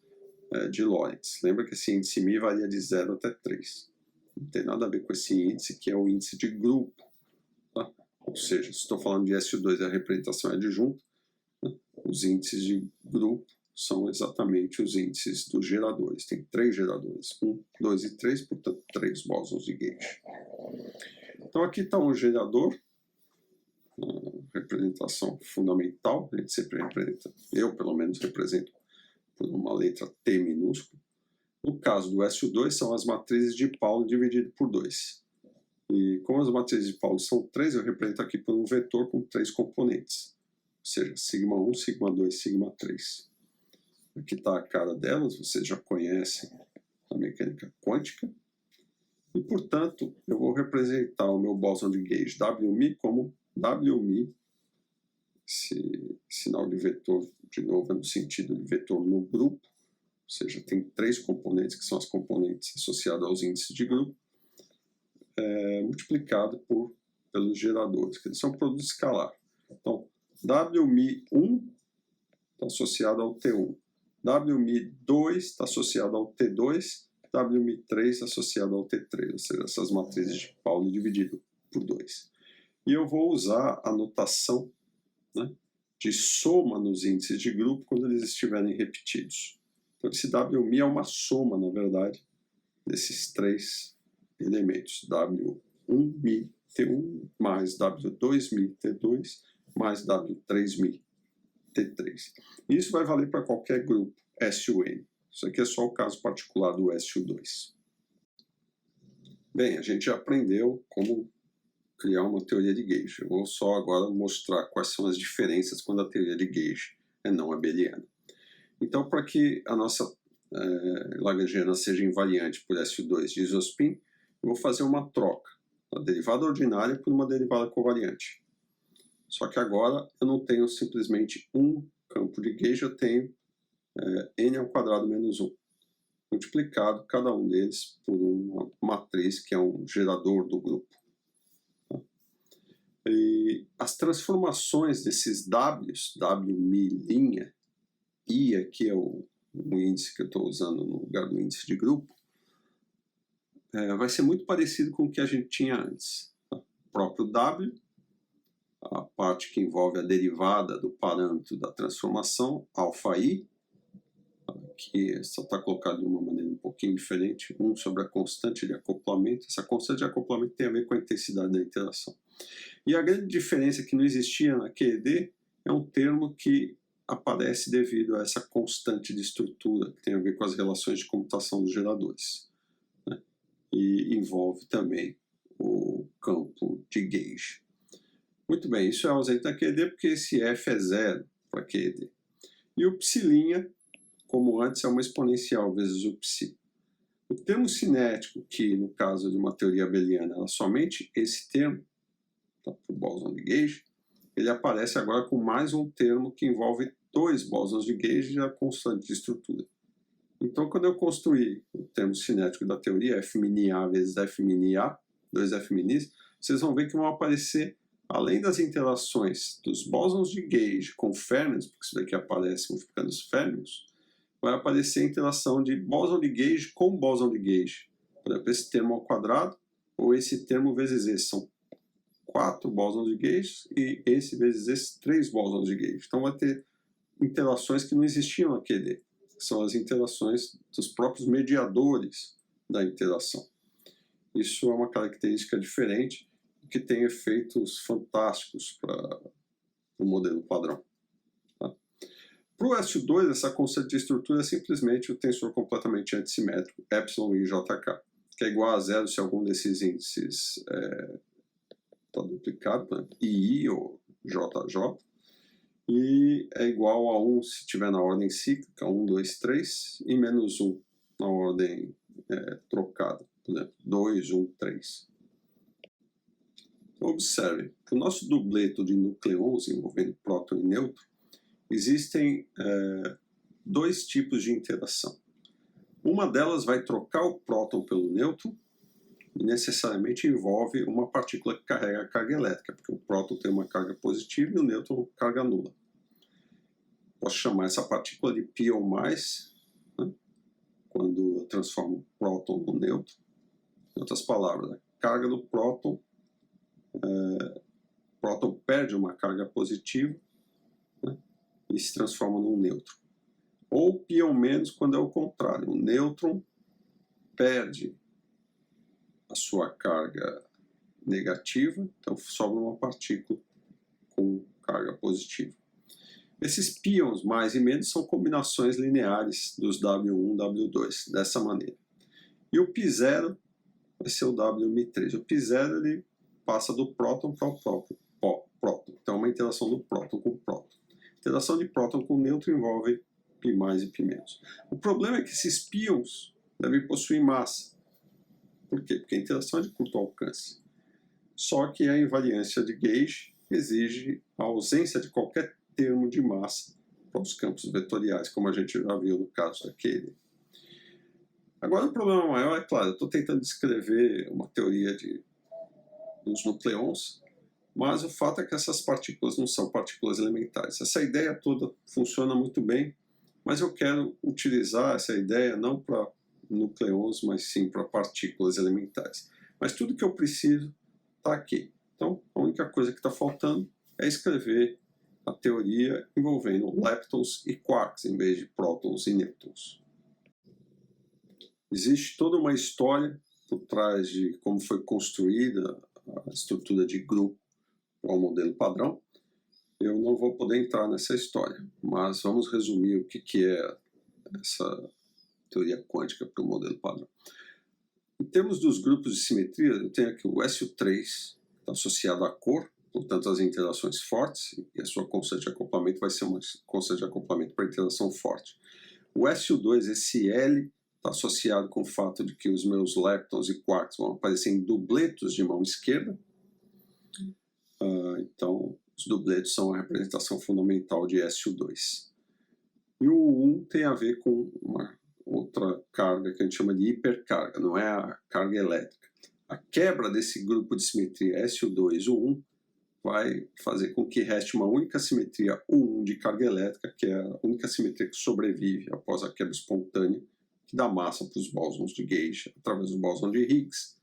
de Lorentz. Lembra que esse índice μ varia de 0 até 3. Não tem nada a ver com esse índice, que é o índice de grupo. Tá? Ou seja, se estou falando de SU2 e a representação é adjunta, né? Os índices de grupo são exatamente os índices dos geradores. Tem 3 geradores, 1, 2 e 3, portanto 3 bósons de Gauge. Então aqui está um gerador, representação fundamental, a gente sempre representa, eu pelo menos represento por uma letra T minúscula. No caso do SU2 são as matrizes de Pauli dividido por 2. E como as matrizes de Pauli são 3, eu represento aqui por um vetor com 3 componentes. Ou seja, σ1, σ2, σ3. Aqui está a cara delas, vocês já conhecem a mecânica quântica. E, portanto, eu vou representar o meu bóson de Gauge Wm como Wm, esse sinal de vetor, de novo, é no sentido de vetor no grupo, ou seja, tem 3 componentes, que são as componentes associadas aos índices de grupo, multiplicado pelos geradores, que eles são produto escalar. Então, Wm1 está associado ao T1, Wm2 está associado ao T2, Wm3 associado ao T3, ou seja, essas matrizes de Pauli dividido por 2. E eu vou usar a notação, né, de soma nos índices de grupo quando eles estiverem repetidos. Então, esse Wm é uma soma, na verdade, desses 3 elementos. W1μ T1 mais W2μ T2 mais W3μ T3. E isso vai valer para qualquer grupo SUN. Isso aqui é só o caso particular do SU2. Bem, a gente já aprendeu como criar uma teoria de Gauge. Eu vou só agora mostrar quais são as diferenças quando a teoria de Gauge é não abeliana. Então, para que a nossa lagrangiana seja invariante por SU2 de isospin, eu vou fazer uma troca da derivada ordinária por uma derivada covariante. Só que agora eu não tenho simplesmente um campo de Gauge, eu tenho n² menos 1, multiplicado cada um deles por uma matriz que é um gerador do grupo. E as transformações desses W's, Wm', I aqui é o índice que eu estou usando no lugar do índice de grupo, vai ser muito parecido com o que a gente tinha antes. O próprio W, a parte que envolve a derivada do parâmetro da transformação, αi, que só está colocado de uma maneira um pouquinho diferente, 1 sobre a constante de acoplamento. Essa constante de acoplamento tem a ver com a intensidade da interação. E a grande diferença que não existia na QED é um termo que aparece devido a essa constante de estrutura, que tem a ver com as relações de comutação dos geradores, né? E envolve também o campo de Gauge. Muito bem, isso é ausente na QED porque esse F é 0 para QED. E o psi', como antes, é uma exponencial vezes o psi. O termo cinético, que no caso de uma teoria abeliana é somente esse termo, tá, para o bóson de Gauge, ele aparece agora com mais um termo que envolve 2 bósons de Gauge e a constante de estrutura. Então, quando eu construir o termo cinético da teoria, F∈A vezes F∈A, 2 F∈, vocês vão ver que vão aparecer, além das interações dos bósons de Gauge com férmions, porque isso daqui aparece multiplicando os férmions, vai aparecer a interação de bóson de Gauge com bóson de Gauge. Por exemplo, esse termo ao quadrado ou esse termo vezes esse. São 4 bósons de Gauge e esse vezes esse 3 bósons de Gauge. Então vai ter interações que não existiam na QED, que são as interações dos próprios mediadores da interação. Isso é uma característica diferente que tem efeitos fantásticos para o modelo padrão. Tá? Para o SU2, essa conceito de estrutura é simplesmente o tensor completamente antissimétrico, epsilon i jk, que é igual a zero se algum desses índices está duplicado, né? II ou JJ, e é igual a 1 se estiver na ordem cíclica, 1, 2, 3, e menos 1 na ordem trocada, por exemplo, 2, 1, 3. Observe, o nosso dubleto de nucleons envolvendo próton e nêutron, existem dois tipos de interação. Uma delas vai trocar o próton pelo nêutron e necessariamente envolve uma partícula que carrega a carga elétrica, porque o próton tem uma carga positiva e o nêutron carga nula. Posso chamar essa partícula de pion+, né, quando eu transformo o próton no nêutron. Em outras palavras, a carga do próton, o próton perde uma carga positiva, né, e se transforma num nêutron. Ou pion- quando é o contrário, o nêutron perde a sua carga negativa, então sobra uma partícula com carga positiva. Esses pions mais e menos são combinações lineares dos W1 e W2, dessa maneira. E o π0 vai ser o W-3. O π0 ele passa do próton para o próprio próton. Então é uma interação do próton com o próton. A interação de próton com nêutron envolve π mais e π menos. O problema é que esses pions devem possuir massa. Por quê? Porque a interação é de curto alcance. Só que a invariância de gauge exige a ausência de qualquer termo de massa para os campos vetoriais, como a gente já viu no caso daquele. Agora, o problema maior é, claro, eu estou tentando descrever uma teoria dos nucleons, mas o fato é que essas partículas não são partículas elementares. Essa ideia toda funciona muito bem, mas eu quero utilizar essa ideia não para nucleons, mas sim para partículas elementares. Mas tudo que eu preciso está aqui. Então, a única coisa que está faltando é escrever a teoria envolvendo leptons e quarks em vez de prótons e nêutrons. Existe toda uma história por trás de como foi construída a estrutura de grupo para o modelo padrão. Eu não vou poder entrar nessa história, mas vamos resumir o que é essa teoria quântica para o modelo padrão. Em termos dos grupos de simetria, eu tenho aqui o SU3, que está associado à cor, portanto as interações fortes, e a sua constante de acoplamento vai ser uma constante de acoplamento para interação forte. O SU2, esse L, está associado com o fato de que os meus leptons e quarks vão aparecer em dubletos de mão esquerda. Então, os dubletos são a representação fundamental de SU2. E o 1 tem a ver com uma outra carga que a gente chama de hipercarga, não é a carga elétrica. A quebra desse grupo de simetria SU2 U1 vai fazer com que reste uma única simetria U1 de carga elétrica, que é a única simetria que sobrevive após a quebra espontânea, que dá massa para os bósons de gauge através do bóson de Higgs,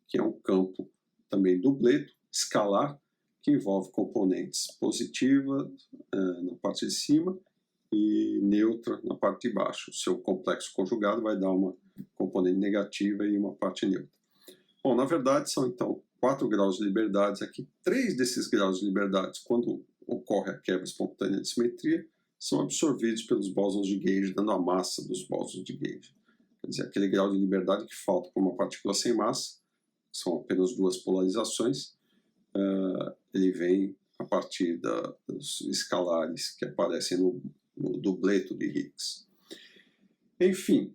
que é um campo também dubleto, escalar, que envolve componentes positivas na parte de cima e neutra na parte de baixo. O seu complexo conjugado vai dar uma componente negativa e uma parte neutra. Bom, na verdade são então 4 graus de liberdades aqui. 3 desses graus de liberdades, quando ocorre a quebra espontânea de simetria, são absorvidos pelos bósons de gauge, dando a massa dos bósons de gauge. Quer dizer, aquele grau de liberdade que falta para uma partícula sem massa, são apenas 2 polarizações, ele vem a partir dos escalares que aparecem no dubleto de Higgs. Enfim,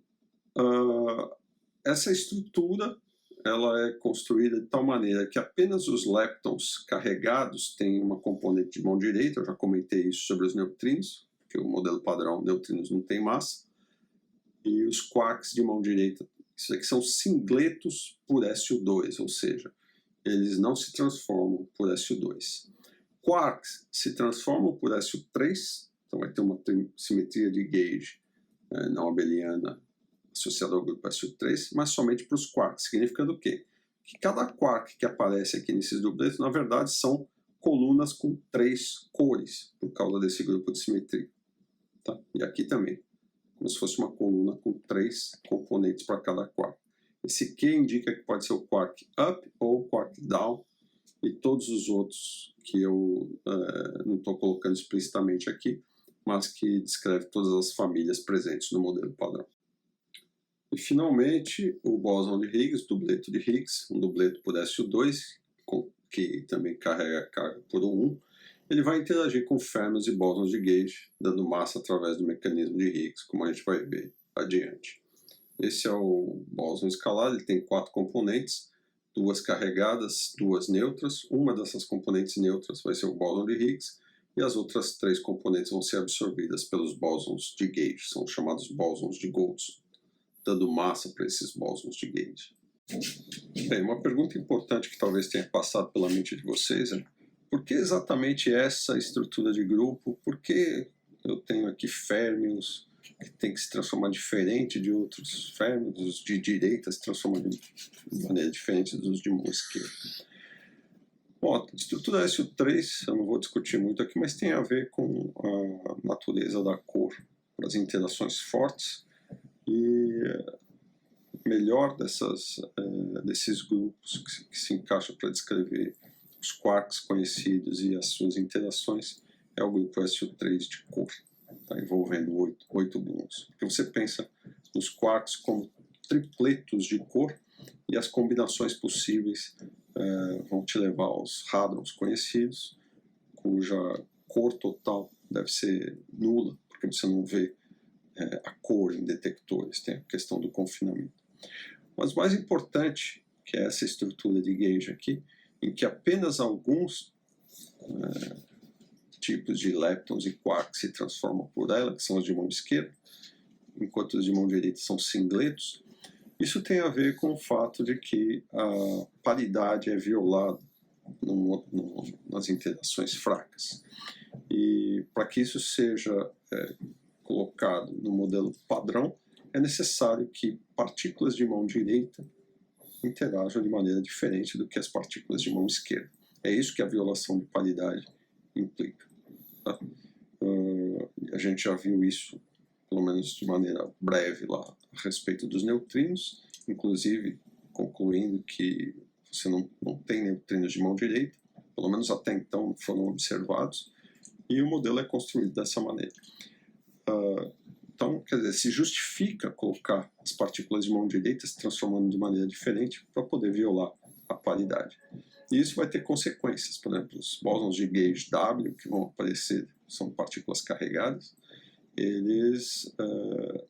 essa estrutura ela é construída de tal maneira que apenas os leptons carregados têm uma componente de mão direita. Eu já comentei isso sobre os neutrinos, que o modelo padrão neutrinos não tem massa, e os quarks de mão direita, isso aqui são singletos por SU2, ou seja, eles não se transformam por SU2. Quarks se transformam por SU3, então vai ter uma simetria de gauge não abeliana associada ao grupo SU3, mas somente para os quarks, significando o quê? Que cada quark que aparece aqui nesses dubletos, na verdade, são colunas com 3 cores, por causa desse grupo de simetria. Tá? E aqui também, como se fosse uma coluna com 3 componentes para cada quark. Esse Q indica que pode ser o quark up ou o quark down, e todos os outros que eu não estou colocando explicitamente aqui, mas que descreve todas as famílias presentes no modelo padrão. E finalmente, o bóson de Higgs, dubleto de Higgs, um dubleto por SU2, que também carrega carga por U1, ele vai interagir com férmions e bósons de gauge, dando massa através do mecanismo de Higgs, como a gente vai ver adiante. Esse é o bóson escalar, ele tem 4 componentes, 2 carregadas, 2 neutras. Uma dessas componentes neutras vai ser o bóson de Higgs, e as outras 3 componentes vão ser absorvidas pelos bósons de gauge, são chamados bósons de Goldstone, dando massa para esses bósons de gauge. Bem, uma pergunta importante que talvez tenha passado pela mente de vocês é: por que exatamente essa estrutura de grupo? Por que eu tenho aqui férmions que tem que se transformar diferente de outros férmions? Os de direita se transformam de maneira diferente dos de mão esquerda. Bom, a estrutura SU3 eu não vou discutir muito aqui, mas tem a ver com a natureza da cor, as interações fortes, e melhor desses grupos que se encaixam para descrever os quarks conhecidos e as suas interações é o grupo SU3 de cor, tá, envolvendo 8 gluons. Porque você pensa nos quarks como tripletos de cor, e as combinações possíveis vão te levar aos hadrons conhecidos, cuja cor total deve ser nula, porque você não vê a cor em detectores, tem a questão do confinamento. Mas mais importante que é essa estrutura de gauge aqui, em que apenas alguns tipos de leptons e quarks se transformam por ela, que são os de mão esquerda, enquanto os de mão direita são singletos. Isso tem a ver com o fato de que a paridade é violada nas interações fracas. E para que isso seja colocado no modelo padrão, é necessário que partículas de mão direita interajam de maneira diferente do que as partículas de mão esquerda. É isso que a violação de paridade implica. Tá? A gente já viu isso, pelo menos de maneira breve, lá a respeito dos neutrinos, inclusive concluindo que você não tem neutrinos de mão direita, pelo menos até então foram observados, e o modelo é construído dessa maneira. Então, quer dizer, se justifica colocar as partículas de mão direita se transformando de maneira diferente para poder violar a paridade. E isso vai ter consequências. Por exemplo, os bósons de gauge W, que vão aparecer, são partículas carregadas, eles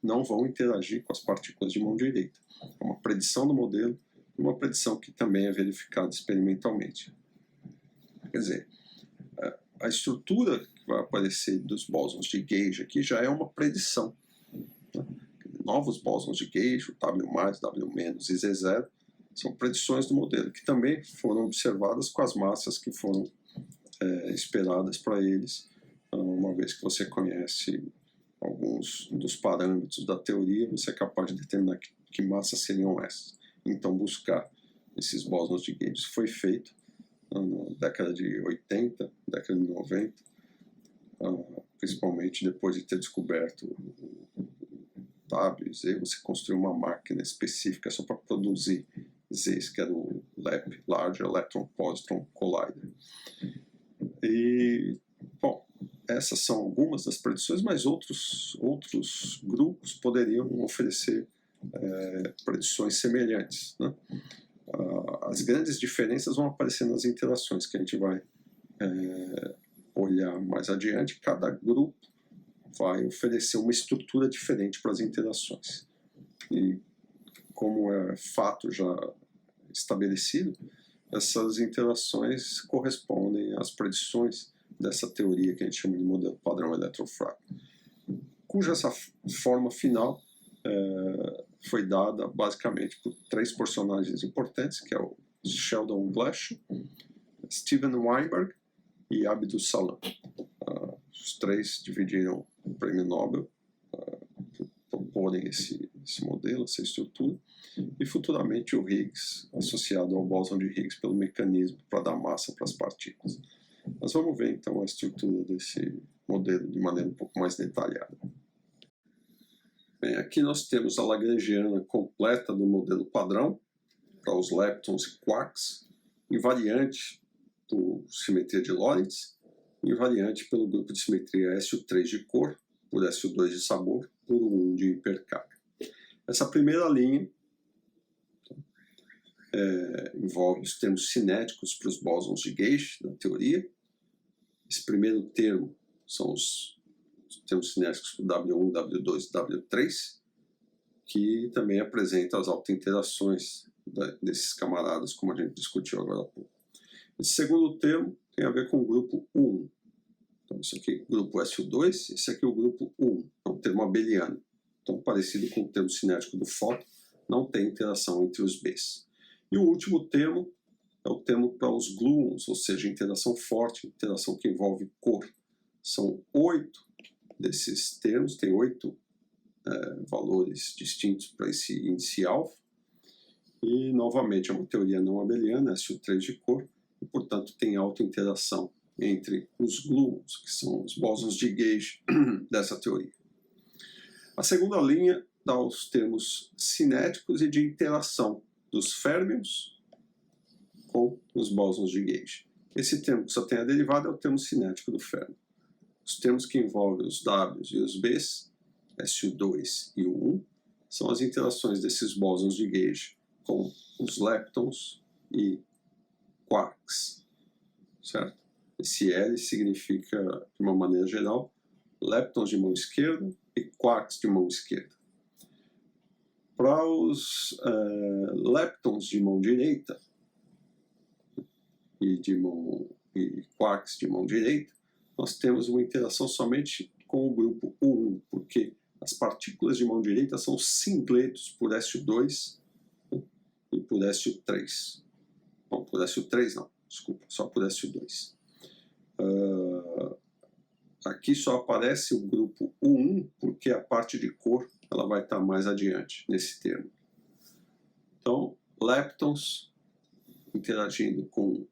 não vão interagir com as partículas de mão direita. É uma predição do modelo, uma predição que também é verificada experimentalmente. Quer dizer, a estrutura que vai aparecer dos bósons de gauge aqui já é uma predição. Né? Novos bósons de gauge, o W+, W- e Z0, são predições do modelo, que também foram observadas com as massas que foram esperadas para eles, uma vez que você conhece alguns dos parâmetros da teoria, você é capaz de determinar que massas seriam essas. Então, buscar esses bósons de gauge foi feito na década de 80, década de 90, principalmente depois de ter descoberto o W e Z, você construiu uma máquina específica só para produzir Zs, que era o LEP, Large Electron Positron Collider. E, bom, essas são algumas das predições, mas outros grupos poderiam oferecer predições semelhantes, né? As grandes diferenças vão aparecer nas interações, que a gente vai olhar mais adiante. Cada grupo vai oferecer uma estrutura diferente para as interações. E, como é fato já estabelecido, essas interações correspondem às predições dessa teoria que a gente chama de modelo padrão eletrofrágil, cuja essa forma final foi dada basicamente por 3 personagens importantes, que é o Sheldon Glashow, Steven Weinberg e Abdus Salam. Os 3 dividiram o prêmio Nobel por proporem esse modelo, essa estrutura, e futuramente o Higgs, associado ao bóson de Higgs pelo mecanismo para dar massa para as partículas. Mas vamos ver então a estrutura desse modelo de maneira um pouco mais detalhada. Bem, aqui nós temos a Lagrangiana com completa do modelo padrão para os leptons e quarks, invariante por simetria de Lorentz, invariante pelo grupo de simetria SU3 de cor, por SU2 de sabor, por U1 de hipercarga. Essa primeira linha envolve os termos cinéticos para os bósons de Gauge da teoria. Esse primeiro termo são os termos cinéticos para W1, W2 e W3, que também apresenta as autointerações desses camaradas, como a gente discutiu agora há pouco. Esse segundo termo tem a ver com o grupo U1. Então, isso aqui é o grupo SU2, esse aqui é o grupo U1, é um termo abeliano. Então, parecido com o termo cinético do fóton, não tem interação entre os Bs. E o último termo é o termo para os gluons, ou seja, interação forte, interação que envolve cor. São 8 desses termos, tem 8 valores distintos para esse índice alfa. E, novamente, é uma teoria não abeliana, SU3 de cor, e, portanto, tem autointeração entre os gluons, que são os bósons de Gauge dessa teoria. A segunda linha dá os termos cinéticos e de interação dos férmions com os bósons de Gauge. Esse termo que só tem a derivada é o termo cinético do férmio. Os termos que envolvem os Ws e os Bs, SU2 e U1, são as interações desses bósons de Gauge com os leptons e quarks, certo? Esse L significa, de uma maneira geral, leptons de mão esquerda e quarks de mão esquerda. Para os leptons de mão direita e quarks de mão direita, nós temos uma interação somente com o grupo U1, porque as partículas de mão direita são singletos por SU2 e por SU3. Não, por SU3 não, desculpa, só por SU2. Aqui só aparece o grupo U1 porque a parte de cor ela vai estar mais adiante nesse termo. Então, leptons interagindo com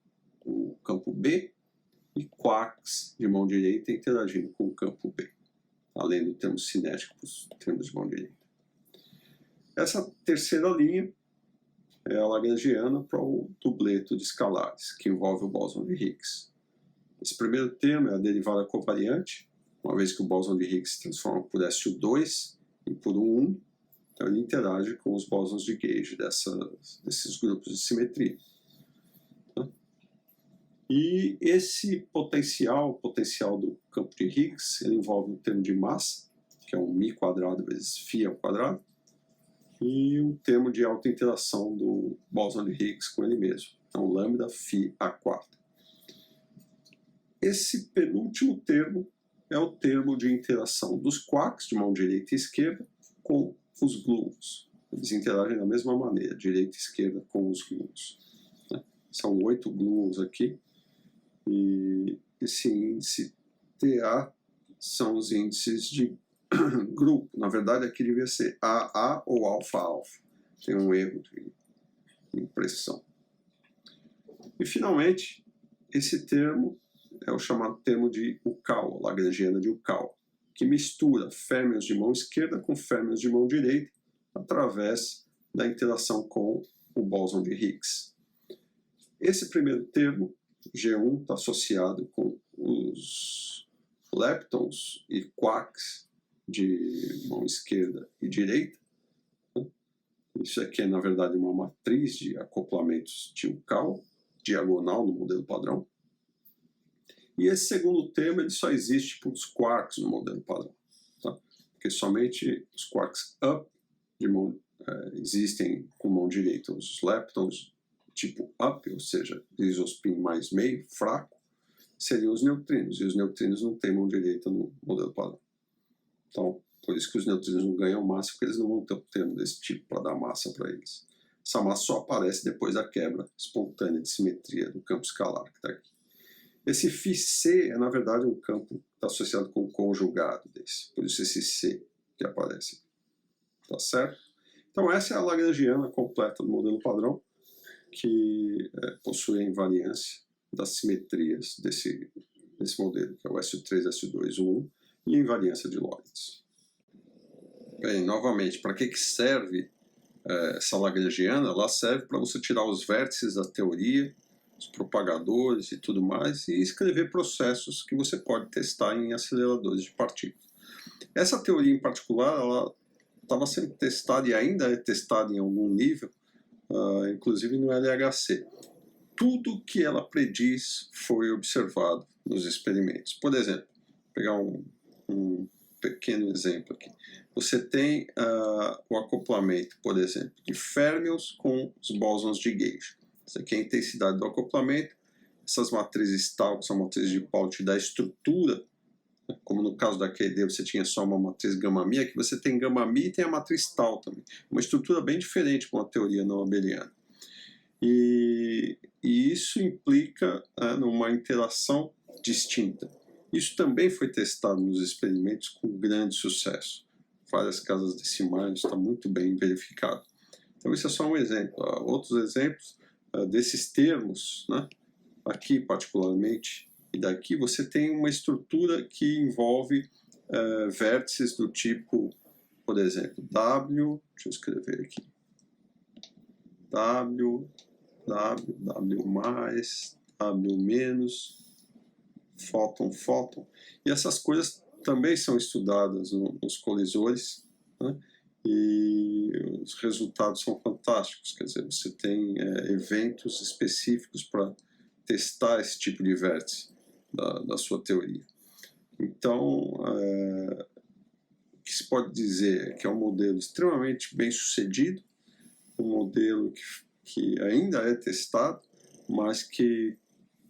o campo B e quarks de mão direita interagindo com o campo B, além do termo cinético para os termos de mão direita. Essa terceira linha é a lagrangiana para o dubleto de escalares, que envolve o bóson de Higgs. Esse primeiro termo é a derivada covariante, uma vez que o bóson de Higgs se transforma por SU2 e por U1, então ele interage com os bósons de Gauge desses grupos de simetria. E esse potencial do campo de Higgs, ele envolve o termo de massa, que é um μ quadrado vezes φ ao quadrado, e o termo de autointeração do bóson de Higgs com ele mesmo, então lambda φ a quarta. Esse penúltimo termo é o termo de interação dos quarks de mão direita e esquerda com os gluons. Eles interagem da mesma maneira, direita e esquerda com os gluons. São 8 gluons aqui, e esse índice TA são os índices de grupo. Na verdade, aqui devia ser AA ou alfa-alfa. Tem um erro de impressão. E, finalmente, esse termo é o chamado termo de Ucal, lagrangiana de Ucal, que mistura férmions de mão esquerda com férmions de mão direita através da interação com o bóson de Higgs. Esse primeiro termo, G1, está associado com os leptons e quarks de mão esquerda e direita. Isso aqui é, na verdade, uma matriz de acoplamentos de Ucal, diagonal no modelo padrão. E esse segundo termo ele só existe para os quarks no modelo padrão, tá? Porque somente os quarks up existem com mão direita. Os leptons tipo up, ou seja, isospin mais meio, fraco, seriam os neutrinos, e os neutrinos não têm mão direita no modelo padrão. Então, por isso que os neutrinos não ganham massa, porque eles não vão ter um termo desse tipo para dar massa para eles. Essa massa só aparece depois da quebra espontânea de simetria do campo escalar que está aqui. Esse φC é, na verdade, um campo que está associado com o conjugado desse, por isso esse C que aparece. Tá certo? Então essa é a lagrangiana completa do modelo padrão, que possui a invariância das simetrias desse modelo, que é o SU3, SU2, U1, e a invariância de Lorentz. Bem, novamente, para que serve essa lagrangiana, ela serve para você tirar os vértices da teoria, os propagadores e tudo mais, e escrever processos que você pode testar em aceleradores de partículas. Essa teoria em particular, ela estava sendo testada e ainda é testada em algum nível, inclusive no LHC. Tudo que ela prediz foi observado nos experimentos. Por exemplo, vou pegar um pequeno exemplo aqui. Você tem o acoplamento, por exemplo, de férmions com os bósons de gauge. Isso aqui é a intensidade do acoplamento. Essas matrizes tal, que são matrizes de Pauli, te dá a estrutura, como no caso da QED você tinha só uma matriz gama-mi, aqui você tem gama-mi e tem a matriz tal também. Uma estrutura bem diferente com a teoria não abeliana. E isso implica numa interação distinta. Isso também foi testado nos experimentos com grande sucesso. Várias casas decimais, está muito bem verificado. Então isso é só um exemplo. Outros exemplos desses termos, né? Aqui particularmente, e daqui você tem uma estrutura que envolve vértices do tipo, por exemplo, W, deixa eu escrever aqui, W, W-, fóton, fóton. E essas coisas também são estudadas nos colisores, né? E os resultados são fantásticos. Quer dizer, você tem eventos específicos para testar esse tipo de vértice da sua teoria. Então, o que se pode dizer é que é um modelo extremamente bem sucedido, um modelo que ainda é testado, mas que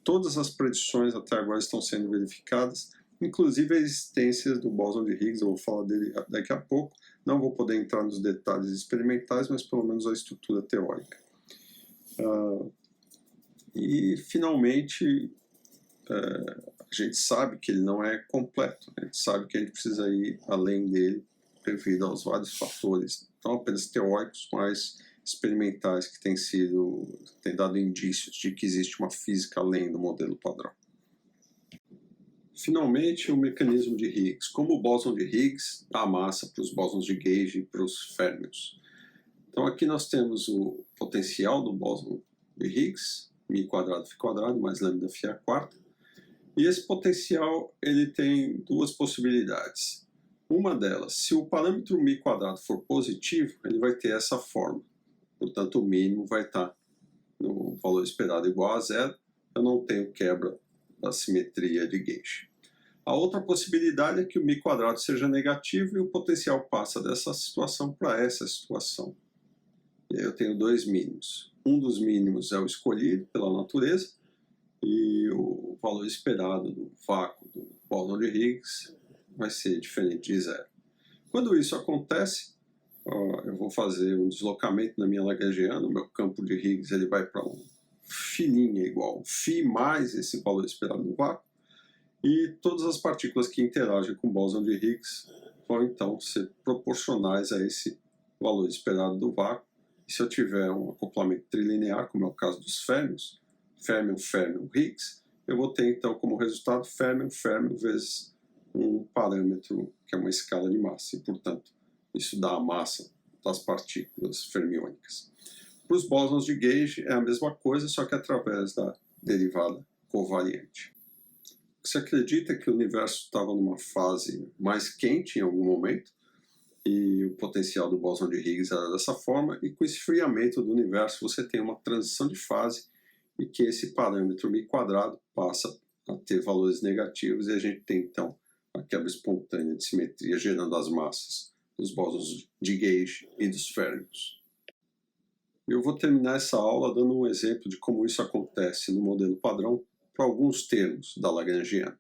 todas as predições até agora estão sendo verificadas, inclusive a existência do bóson de Higgs. Eu vou falar dele daqui a pouco. Não vou poder entrar nos detalhes experimentais, mas pelo menos a estrutura teórica. E, finalmente, a gente sabe que ele não é completo. A gente sabe que a gente precisa ir além dele devido aos vários fatores, não apenas teóricos, mas experimentais que têm dado indícios de que existe uma física além do modelo padrão. Finalmente, o mecanismo de Higgs. Como o bóson de Higgs dá massa para os bósons de gauge e para os férmions. Então aqui nós temos o potencial do bóson de Higgs, μ² φ² mais lambda φ². E esse potencial ele tem duas possibilidades. Uma delas, se o parâmetro μ² for positivo, ele vai ter essa forma. Portanto, o mínimo vai estar no valor esperado igual a zero. Eu não tenho quebra da simetria de gauge. A outra possibilidade é que o μ² seja negativo e o potencial passa dessa situação para essa situação. E aí eu tenho dois mínimos. Um dos mínimos é o escolhido pela natureza e o valor esperado do vácuo do bóson de Higgs vai ser diferente de zero. Quando isso acontece, eu vou fazer um deslocamento na minha lagrangiana, o meu campo de Higgs ele vai para um φ' igual φ mais esse valor esperado do vácuo, e todas as partículas que interagem com o bóson de Higgs vão então ser proporcionais a esse valor esperado do vácuo. E se eu tiver um acoplamento trilinear, como é o caso dos férmions, férmion, férmion, Higgs, eu vou ter então como resultado férmion, férmion vezes um parâmetro que é uma escala de massa, e portanto isso dá a massa das partículas fermiônicas. Para os bósons de gauge é a mesma coisa, só que através da derivada covariante. Se acredita que o universo estava numa fase mais quente em algum momento, e o potencial do bóson de Higgs era dessa forma, e com esse esfriamento do universo você tem uma transição de fase, e que esse parâmetro μ² passa a ter valores negativos, e a gente tem então a quebra espontânea de simetria gerando as massas dos bósons de gauge e dos férmions. Eu vou terminar essa aula dando um exemplo de como isso acontece no modelo padrão para alguns termos da Lagrangiana.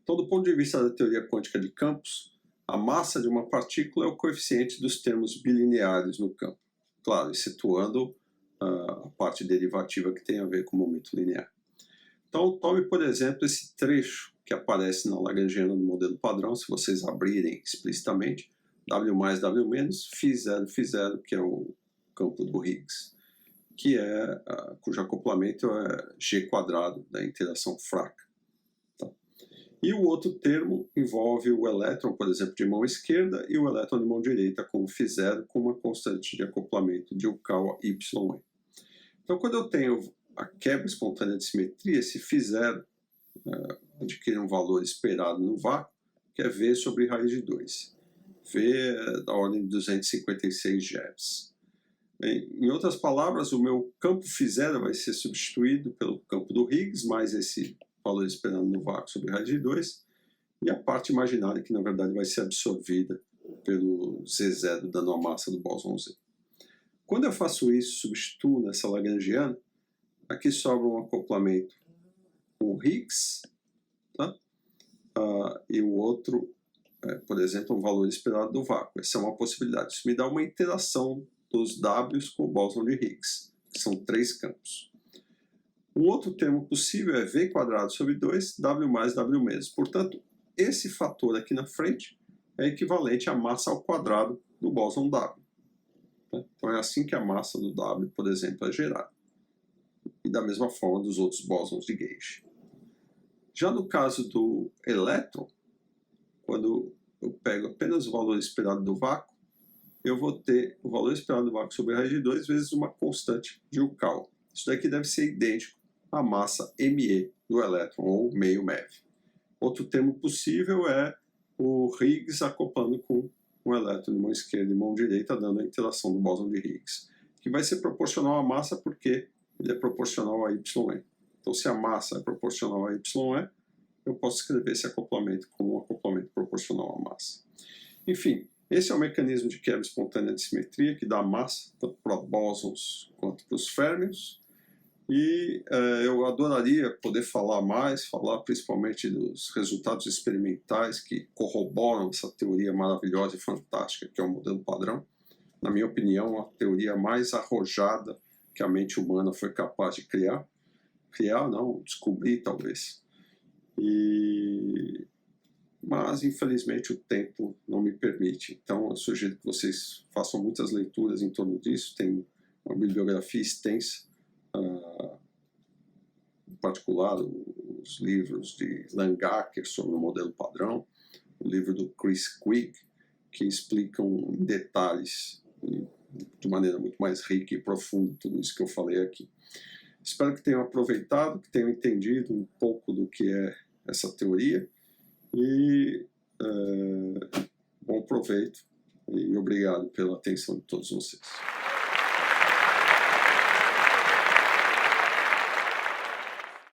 Então, do ponto de vista da teoria quântica de campos, a massa de uma partícula é o coeficiente dos termos bilineares no campo. Claro, excetuando a parte derivativa que tem a ver com o momento linear. Então, tome, por exemplo, esse trecho que aparece na Lagrangiana do modelo padrão, se vocês abrirem explicitamente, W mais W menos, φ0, φ0, que é o campo do Higgs, cujo acoplamento é G² da interação fraca. Tá? E o outro termo envolve o elétron, por exemplo, de mão esquerda e o elétron de mão direita, como φ0, com uma constante de acoplamento de Yukawa YE. Então, quando eu tenho a quebra espontânea de simetria, esse φ0 adquire um valor esperado no vácuo, que é V sobre raiz de 2. V é da ordem de 256 GeVs. Em outras palavras, o meu campo φ0 vai ser substituído pelo campo do Higgs, mais esse valor esperado no vácuo sobre raiz de 2, e a parte imaginária que, na verdade, vai ser absorvida pelo Z0 dando a massa do bóson Z. Quando eu faço isso, substituo nessa lagrangiana, aqui sobra um acoplamento com o Higgs, tá? E o outro, por exemplo, um valor esperado do vácuo. Essa é uma possibilidade. Isso me dá uma interação dos Ws com o bóson de Higgs, que são 3 campos. Um outro termo possível é V quadrado sobre 2, W mais W menos. Portanto, esse fator aqui na frente é equivalente à massa ao quadrado do bóson W. Então é assim que a massa do W, por exemplo, é gerada. E da mesma forma dos outros bósons de gauge. Já no caso do elétron, quando eu pego apenas o valor esperado do vácuo, eu vou ter o valor esperado do vácuo sobre a raiz de 2 vezes uma constante de Yukawa. Isso daqui deve ser idêntico à massa ME do elétron, ou meio MeV. Outro termo possível é o Higgs acoplando com um elétron de mão esquerda e mão direita, dando a interação do bóson de Higgs, que vai ser proporcional à massa porque ele é proporcional a YE. Então, se a massa é proporcional a YE, eu posso escrever esse acoplamento como um acoplamento proporcional à massa. Enfim, esse é o mecanismo de quebra espontânea de simetria que dá massa tanto para bósons quanto para os férmions. E eu adoraria poder falar mais, falar principalmente dos resultados experimentais que corroboram essa teoria maravilhosa e fantástica que é o modelo padrão. Na minha opinião, a teoria mais arrojada que a mente humana foi capaz de criar. Criar, não, descobrir talvez. Mas, infelizmente, o tempo não me permite. Então, eu sugiro que vocês façam muitas leituras em torno disso. Tem uma bibliografia extensa. Em particular, os livros de Langacker sobre o modelo padrão, o livro do Chris Quigg, que explicam em detalhes, de maneira muito mais rica e profunda, tudo isso que eu falei aqui. Espero que tenham aproveitado, que tenham entendido um pouco do que é essa teoria, e bom proveito, e obrigado pela atenção de todos vocês.